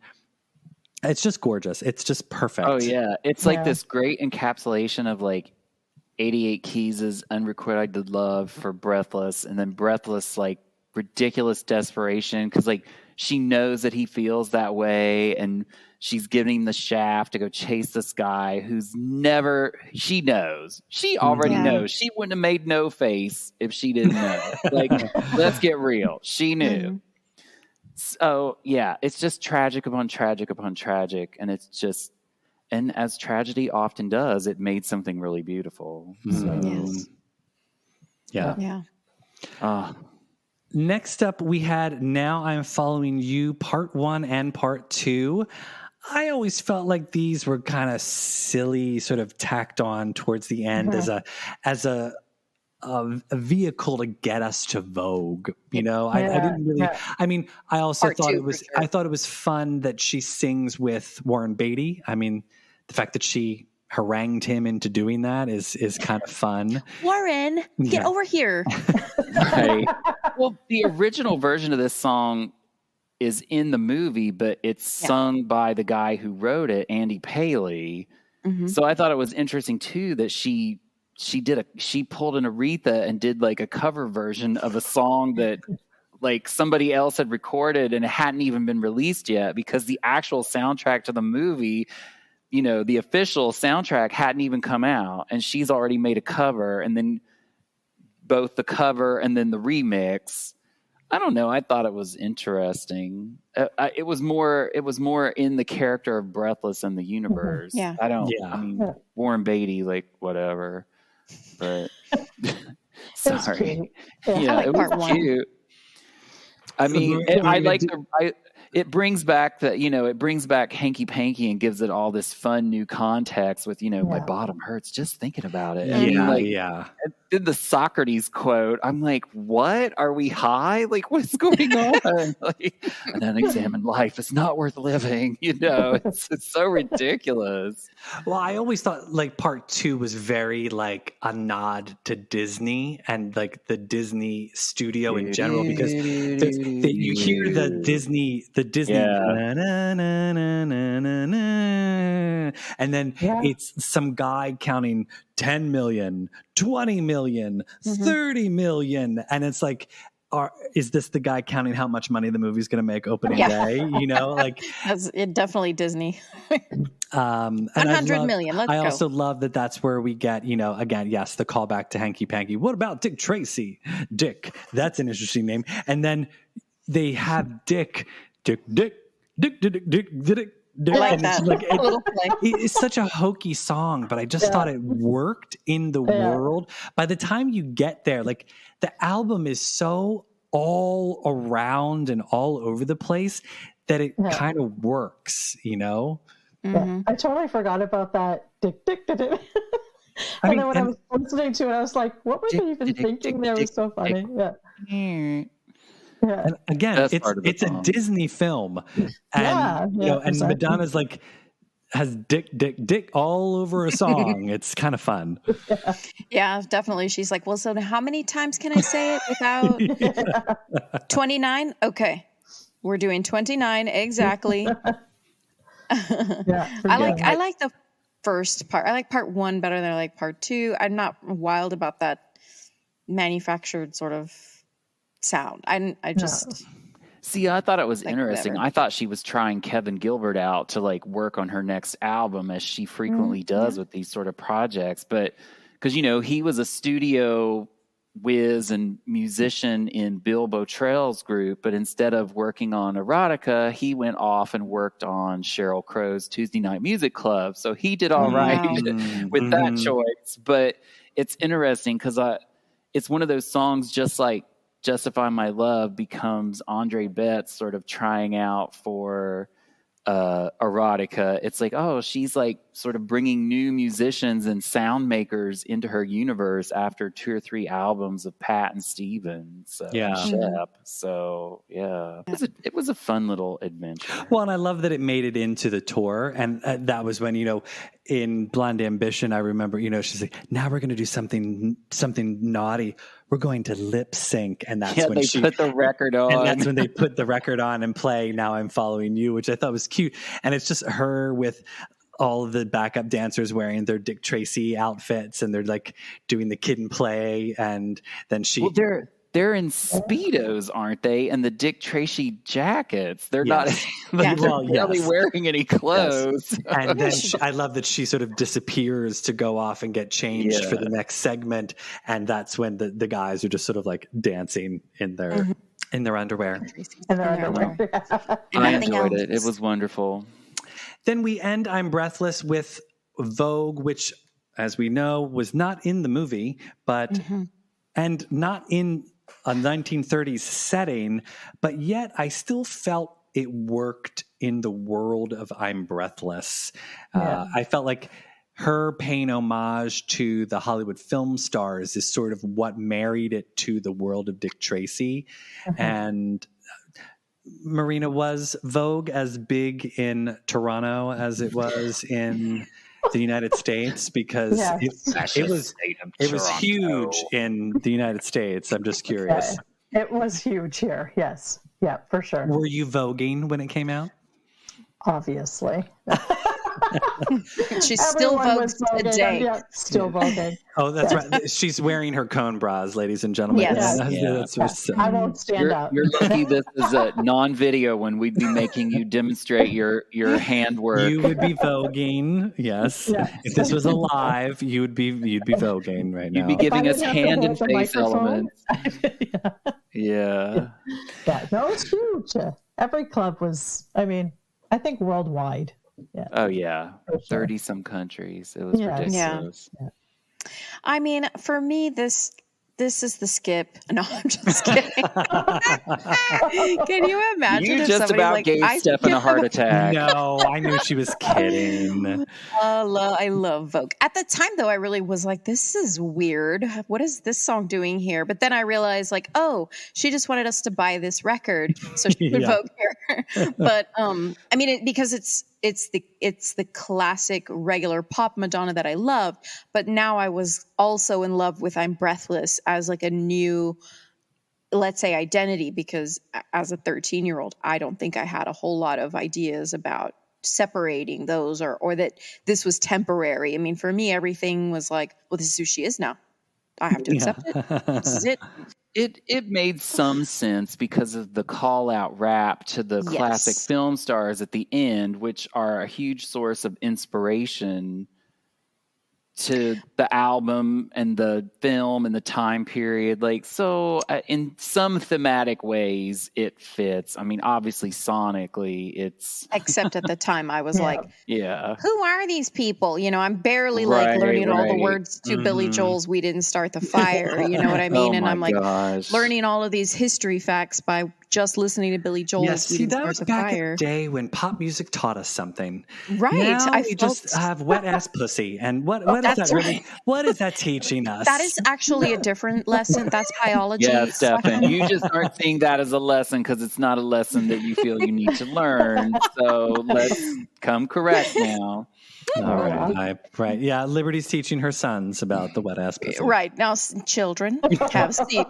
it's just gorgeous. It's just perfect. Oh, yeah. It's like this great encapsulation of like 88 Keys' unrequited love for Breathless, and then Breathless, like ridiculous desperation. Because like she knows that he feels that way, and she's giving him the shaft to go chase this guy who's never, she knows. She already knows. She wouldn't have made no face if she didn't know. Like, let's get real. She knew. So, yeah, it's just tragic upon tragic upon tragic. And it's just, and as tragedy often does, it made something really beautiful. So, Yes. Yeah. Yeah. Next up, we had Now I'm Following You, Part 1 and Part 2. I always felt like these were kind of silly, sort of tacked on towards the end as a vehicle to get us to Vogue. You know, I didn't really. I mean, I also thought it was. I thought it was fun that she sings with Warren Beatty. I mean, the fact that she harangued him into doing that is kind of fun. Warren, get over here. Right. Well, the original version of this song is in the movie, but it's sung by the guy who wrote it, Andy Paley. So I thought it was interesting too that she pulled an Aretha and did like a cover version of a song that like somebody else had recorded and it hadn't even been released yet, because the actual soundtrack to the movie, you know, the official soundtrack hadn't even come out, and she's already made a cover, and then both the cover and then the remix. I don't know. I thought it was interesting. It was more in the character of Breathless and the universe. Yeah. I mean, Warren Beatty, like whatever. But sorry. Yeah, I like it part was one. cute. I mean, I like it brings back it brings back Hanky Panky and gives it all this fun new context with, my bottom hurts just thinking about it. And then the Socrates quote, I'm like, what? Are we high? Like, what's going on? Like, an unexamined life is not worth living. It's so ridiculous. Well, I always thought like part 2 was very like a nod to Disney and like the Disney studio in general, because you hear the Disney na, na, na, na, na, na, na, and then it's some guy counting 10 million, 20 million, 30 million. And it's like, is this the guy counting how much money the movie's going to make opening day? Like it definitely Disney. 100 million. Let's go. I also love that that's where we get, again, yes, the callback to Hanky Panky. What about Dick Tracy? Dick. That's an interesting name. And then they have Dick. I like that. It's such a hokey song, but I just thought it worked in the world. By the time you get there, like the album is so all around and all over the place that it kind of works, I totally forgot about that. Dick. Then when I was listening to it, I was like, what were they even thinking there? It was so funny. Yeah. And again, it's a Disney film, and and Madonna's like has dick all over a song. It's kind of fun. Yeah, definitely. She's like, well, so how many times can I say it without 29? Okay, we're doing 29 exactly. I like the first part. I like part 1 better than I like part 2. I'm not wild about that manufactured sort of sound. I just see. I thought it was like interesting. whatever. I thought she was trying Kevin Gilbert out to like work on her next album, as she frequently does with these sort of projects. But because he was a studio whiz and musician in Bill Bottrell's group, but instead of working on erotica, he went off and worked on Sheryl Crow's Tuesday Night Music Club. So he did all right with that choice. But it's interesting because it's one of those songs, just like Justify My Love becomes Andre Betts sort of trying out for erotica. It's like, oh, she's like sort of bringing new musicians and sound makers into her universe after 2 or 3 albums of Pat and Steven. So Shep. So it was a fun little adventure. Well, and I love that it made it into the tour, and that was when in Blonde Ambition, I remember she's like, now we're going to do something naughty. We're going to lip sync, and that's when they put the record on. And that's when they put the record on and play Now I'm Following You, which I thought was cute. And it's just her with all of the backup dancers wearing their Dick Tracy outfits, and they're like doing the kid and play, and then she. Well, they're in Speedos, aren't they? And the Dick Tracy jackets. They're not barely wearing any clothes. Yes. And then I love that she sort of disappears to go off and get changed for the next segment. And that's when the guys are just sort of like dancing in their in their underwear. I enjoyed it. It was wonderful. Then we end I'm Breathless with Vogue, which, as we know, was not in the movie, but and not in a 1930s setting, but yet I still felt it worked in the world of I'm Breathless. I felt like her paying homage to the Hollywood film stars is sort of what married it to the world of Dick Tracy. And Marina, was Vogue as big in Toronto as it was in the United States? Because it was huge in the United States. I'm just curious. It was huge here. Yes. Yeah, for sure. Were you voguing when it came out? Obviously. She's still voguing today. Yeah, still voguing. Oh, that's right. She's wearing her cone bras, ladies and gentlemen. Yes. I won't stand up. You're lucky this is a non-video when we'd be making you demonstrate your handwork. You would be voguing, yes. If this was alive, you'd be voguing right now. You'd be giving us hand and face elements. Yeah. No, it's huge. Every club was, I think worldwide. Yeah. Oh yeah, sure. 30 some countries. It was ridiculous. Yeah. For me, this is the skip. No, I'm just kidding. Can you imagine? You just about gave Stefan a heart attack. No, I knew she was kidding. I love Vogue. At the time, though, I really was like, this is weird. What is this song doing here? But then I realized, like, oh, she just wanted us to buy this record, so she put Vogue here. But because it's the classic regular pop Madonna that I loved, but now I was also in love with I'm Breathless as like a new, let's say, identity, because as a 13-year-old, I don't think I had a whole lot of ideas about separating those or that this was temporary. For me, everything was like, well, this is who she is now. I have to accept it. This is it. It made some sense because of the call out rap to the classic film stars at the end, which are a huge source of inspiration to the album and the film and the time period. In some thematic ways, it fits. Obviously sonically it's... Except at the time I was like, who are these people? I'm barely learning all the words to Billy Joel's We Didn't Start the Fire. You know what I mean? And I'm learning all of these history facts by just listening to Billy Joel's We Didn't Start the Fire. That was back in the day when pop music taught us something. Right. Now we just have wet ass pussy. And what is that teaching us? That is actually a different lesson. That's biology. Yeah, Stefan, you just aren't seeing that as a lesson because it's not a lesson that you feel you need to learn. So let's come correct now. All right. Yeah, Liberty's teaching her sons about the wet ass pussy. Right. Now, children, have a seat.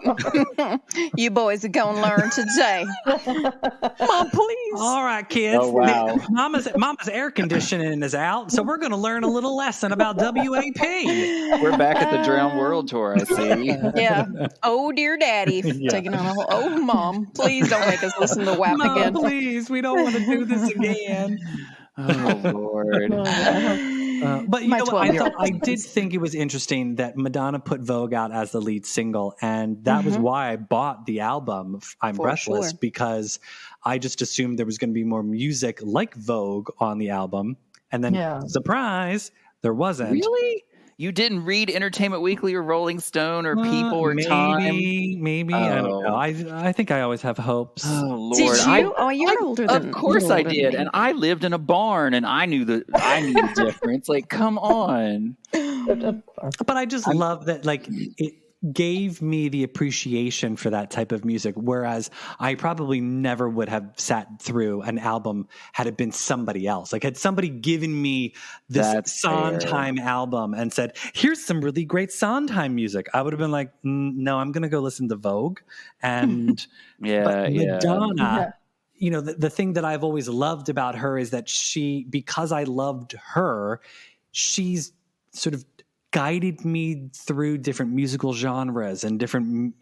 You boys are going to learn today. Mom, please. All right, kids. Oh, wow. Mama's air conditioning is out, so we're going to learn a little lesson about WAP. We're back at the Drowned World tour, I see. Yeah. Oh, dear daddy. Taking on a whole... Oh, Mom, please don't make us listen to WAP again. Please, we don't want to do this again. Oh, Lord. But you know what? I did think it was interesting that Madonna put Vogue out as the lead single, and that was why I bought the album I'm Breathless, because I just assumed there was going to be more music like Vogue on the album. And then, surprise, there wasn't. Really? You didn't read Entertainment Weekly or Rolling Stone or People or Time? Maybe. I don't know. I think I always have hopes. Oh, Lord. Did you? You're older than me. Of course I did. And I lived in a barn and I knew the difference. Like, come on. But I just love that, it gave me the appreciation for that type of music, whereas I probably never would have sat through an album had it been somebody else. Like, had somebody given me this Sondheim album and said, here's some really great Sondheim music, I would have been like, no, I'm going to go listen to Vogue. And Madonna, the thing that I've always loved about her is that because I loved her, she's sort of guided me through different musical genres and different,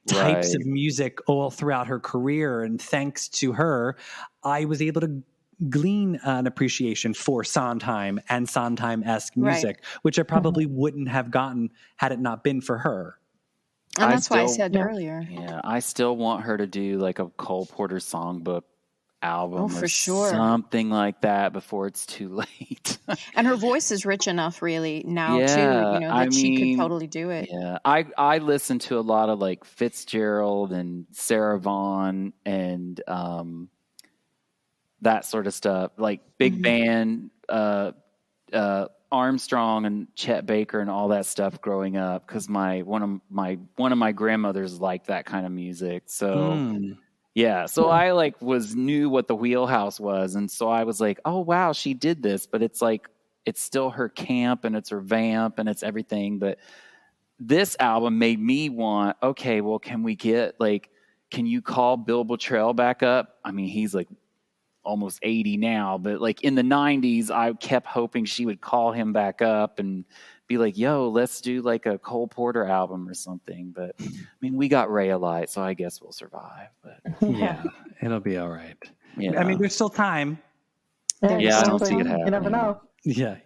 types of music all throughout her career. And thanks to her, I was able to glean an appreciation for Sondheim and Sondheim-esque music, which I probably wouldn't have gotten had it not been for her. And that's why I said earlier. Yeah, I still want her to do like a Cole Porter songbook album for or sure. something like that before it's too late. And her voice is rich enough really now too, that she could totally do it. Yeah. I listen to a lot of like Fitzgerald and Sarah Vaughan and that sort of stuff, like big band, Armstrong and Chet Baker and all that stuff growing up, because one of my grandmothers liked that kind of music. So yeah, so I knew what the wheelhouse was, and so I was like, oh wow, she did this, but it's like it's still her camp and it's her vamp and it's everything. But this album made me want, okay, well, can you call Bill Bottrell back up? I mean, he's like almost 80 now, but like in the 90s, I kept hoping she would call him back up and be like, yo, let's do like a Cole Porter album or something. But I mean, we got Rayalite, so I guess we'll survive. But yeah, it'll be all right. Yeah. I mean, there's still time. Yeah, I don't see it happening. You never know. Yeah,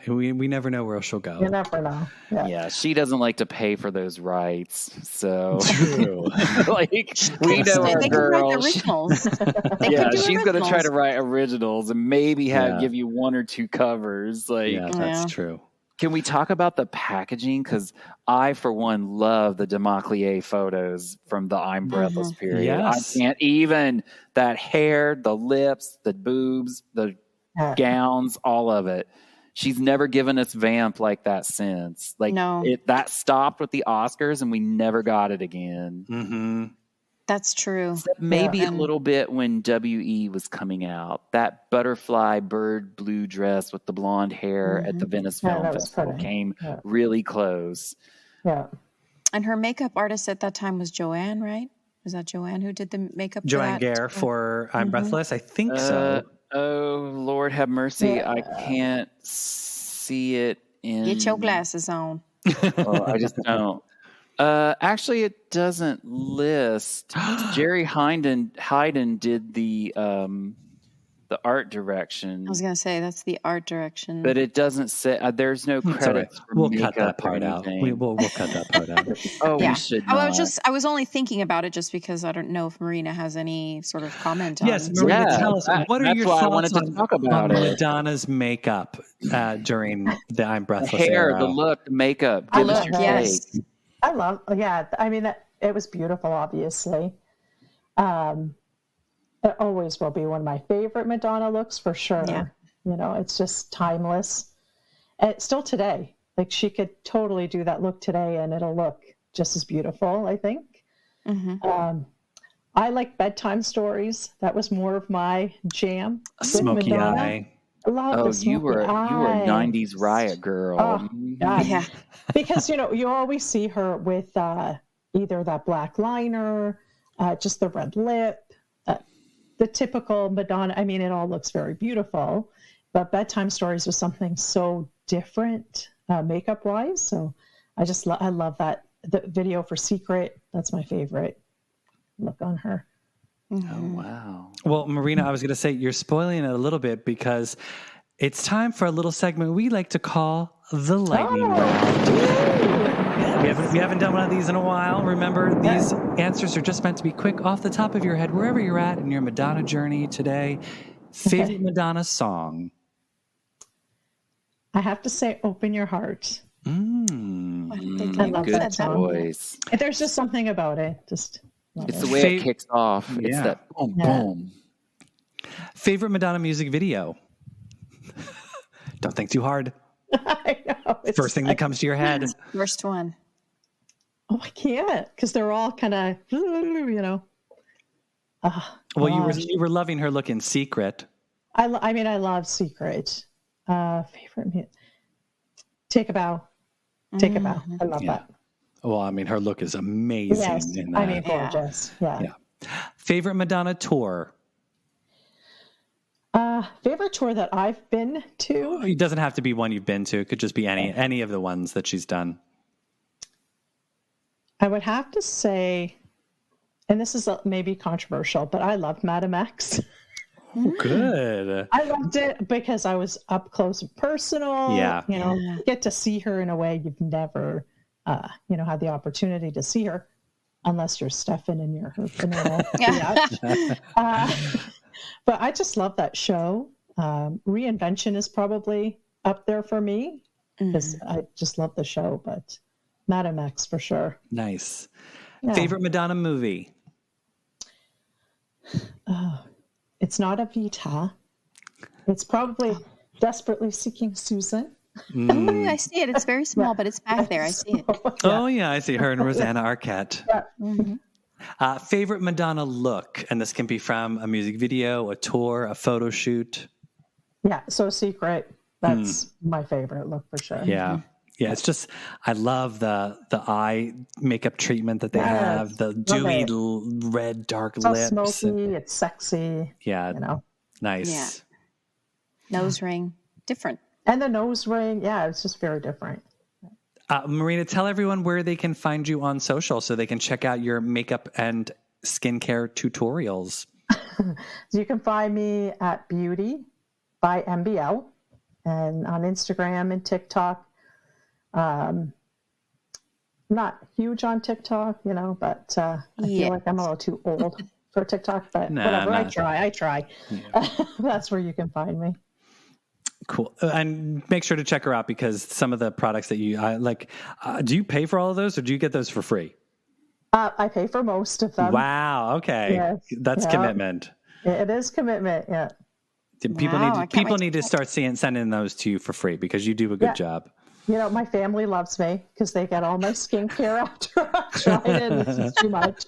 we never know where she'll go. You never know. Yeah, she doesn't like to pay for those rights, so true. We know our girl. She's going to try to write originals and maybe give you one or two covers. That's true. Can we talk about the packaging? Because I, for one, love the Demaclier photos from the I'm Breathless period. Yes. I can't even that hair, the lips, the boobs, the gowns, all of it. She's never given us vamp like that since. That stopped with the Oscars, and we never got it again. Mm-hmm. That's true. Maybe a little bit when W.E. was coming out. That butterfly bird blue dress with the blonde hair at the Venice Film Festival came really close. Yeah. And her makeup artist at that time was Joanne, right? Was that Joanne who did the makeup? Joanne Gare for I'm Breathless? I think so. Oh, Lord have mercy. Yeah. I can't see it in... Get your glasses on. I just don't. Actually, it doesn't list. Jerry Hyden did the art direction. I was going to say that's the art direction, but it doesn't say. There's no credits. We'll cut that part out. We'll cut that part out. We should. I was only thinking about it just because I don't know if Marina has any sort of comment on it. Yes, Marina, tell us what are your thoughts I wanted to talk about on Madonna's makeup during the I'm Breathless the hair, era. The look, the makeup. Give us your take. I love, I mean, it was beautiful, obviously. It always will be one of my favorite Madonna looks for sure. Yeah. It's just timeless. And still today, like she could totally do that look today and it'll look just as beautiful, I think. Mm-hmm. I like bedtime stories. That was more of my jam. Smoky eye. I love you were a 90s riot girl. Oh, yeah. Because, you always see her with either that black liner, just the red lip, the typical Madonna. I mean, it all looks very beautiful, but bedtime stories was something so different makeup-wise. So I love that. The video for Secret, that's my favorite look on her. Oh, wow. Well, Marina, I was going to say you're spoiling it a little bit because it's time for a little segment we like to call the lightning round. We haven't done one of these in a while. Remember, these answers are just meant to be quick off the top of your head, wherever you're at in your Madonna journey today. Favorite Madonna song? I have to say, Open Your Heart. I love good that choice. There's just something about it. It's the way it kicks off. It's that boom, boom. Favorite Madonna music video? Don't think too hard. I know. First thing that comes to your head. First one. Oh, I can't because they're all kind of, Well, you were loving her look in Secret. I love Secret. Favorite. Take a Bow. Take a Bow. I love that. Well, I mean, her look is amazing. Yes, in that. gorgeous. Yeah. Favorite Madonna tour? Favorite tour that I've been to? It doesn't have to be one you've been to. It could just be any of the ones that she's done. I would have to say, and this is maybe controversial, but I loved Madame X. Oh, good. I loved it because I was up close and personal. Yeah. Get to see her in a way you've never, had the opportunity to see her, unless you're Stefan and you're her funeral. But I just love that show. Reinvention is probably up there for me because I just love the show, but Madame X for sure. Nice. Yeah. Favorite Madonna movie? It's not Evita. It's probably Desperately Seeking Susan. Oh, I see it. It's very small, but it's back there. I see it. Oh, yeah, I see her and Rosanna Arquette. Yeah. Mm-hmm. Favorite Madonna look? And this can be from a music video, a tour, a photo shoot. Yeah, So Secret. That's my favorite look for sure. Yeah. Yeah, it's just, I love the eye makeup treatment that they have, the dewy red, dark it's lips. It's smoky, it's sexy. Yeah. Nice. Yeah. Nose ring, different. And the nose ring, it's just very different. Marina, tell everyone where they can find you on social so they can check out your makeup and skincare tutorials. So you can find me at Beauty by MBL and on Instagram and TikTok. Not huge on TikTok, but I feel like I'm a little too old for TikTok, but whatever. I try. Yeah. That's where you can find me. Cool. And make sure to check her out because some of the products that you like, do you pay for all of those or do you get those for free? I pay for most of them. Wow. Okay. Yes. That's commitment. It is commitment. Yeah. People need to start sending those to you for free because you do a good job. My family loves me because they get all my skincare after I try it. It's just too much.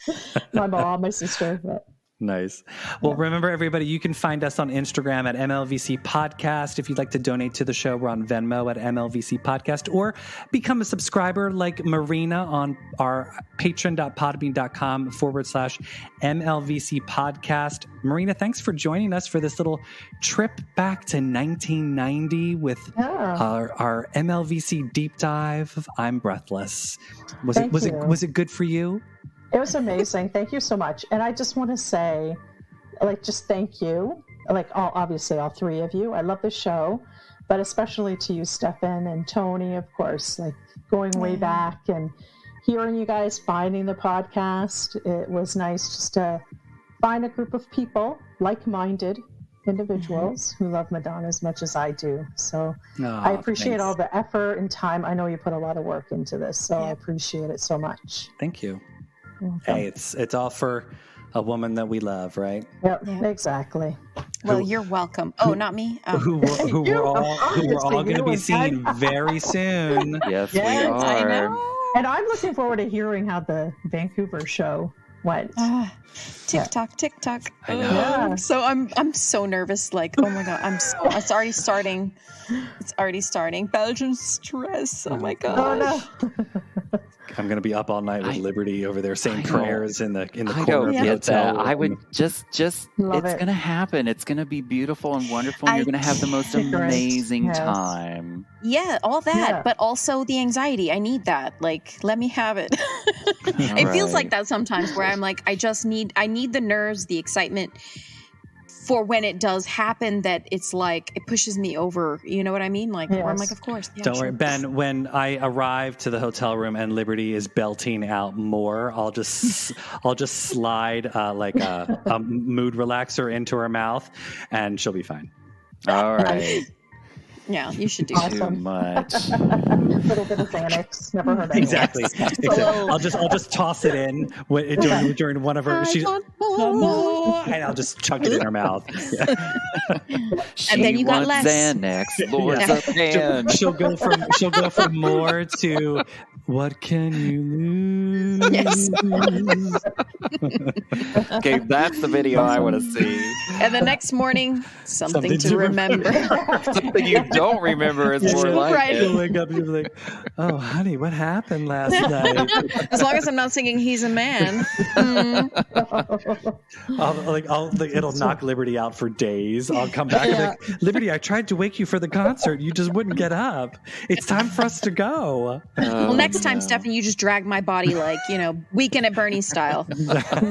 My mom, my sister. But. Nice. Well, remember, everybody, you can find us on Instagram at MLVC Podcast. If you'd like to donate to the show, we're on Venmo at MLVC Podcast, or become a subscriber like Marina on our patreon.podbean.com/MLVC Podcast. Marina, thanks for joining us for this little trip back to 1990 with our MLVC deep dive of I'm Breathless. Was it good for you? It was amazing. Thank you so much. And I just want to say, just thank you. Obviously all three of you. I love the show, but especially to you, Stefan and Tony, of course, going way back and hearing you guys finding the podcast. It was nice just to find a group of people, like-minded individuals who love Madonna as much as I do. So I appreciate all the effort and time. I know you put a lot of work into this, so I appreciate it so much. Thank you. Hey, it's all for a woman that we love, right? Yep, exactly. Well, you're welcome. Oh, not me. Who we're all going to be seeing very soon. Yes, we are. I know. And I'm looking forward to hearing how the Vancouver show went. TikTok. I know. So I'm so nervous. Oh my god, it's already starting. It's already starting. Belgian stress. Oh my god. Oh no. I'm going to be up all night with Liberty over there saying prayers in the corner of the hotel. room. I would just it's going to happen. It's going to be beautiful and wonderful. And you're going to have the most amazing time. Yeah, all that, but also the anxiety. I need that. Let me have it. It feels like that sometimes where I'm I need the nerves, the excitement for when it does happen, that it's it pushes me over. You know what I mean? Where I'm of course. Yeah, Don't worry, Ben. When I arrive to the hotel room and Liberty is belting out more, I'll just slide a mood relaxer into her mouth, and she'll be fine. All right. Yeah, you should do too much. A little bit of Xanax. Never heard of Exactly. I'll just toss it in during one of her. She's and I'll just chuck it in her mouth. Yeah. And then you got less Xanax. Lord's up hand. She'll go from more to what can you lose? Yes. Okay, that's the video I want to see. And the next morning, something to remember. Something you don't remember is more like right. it. You'll wake up and you'll be like, oh, honey, what happened last night? As long as I'm not singing He's a Man. It'll knock Liberty out for days. I'll come back and be like, Liberty, I tried to wake you for the concert. You just wouldn't get up. It's time for us to go. Well, next time, Stephanie, you just drag my body like, Weekend at Bernie style.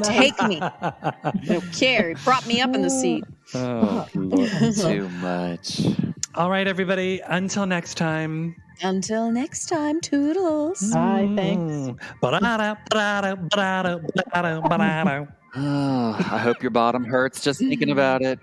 Take me. I don't care. Prop me up in the seat. Oh, Lord, too much. All right, everybody. Until next time. Until next time, toodles. Bye, thanks. I hope your bottom hurts just thinking about it.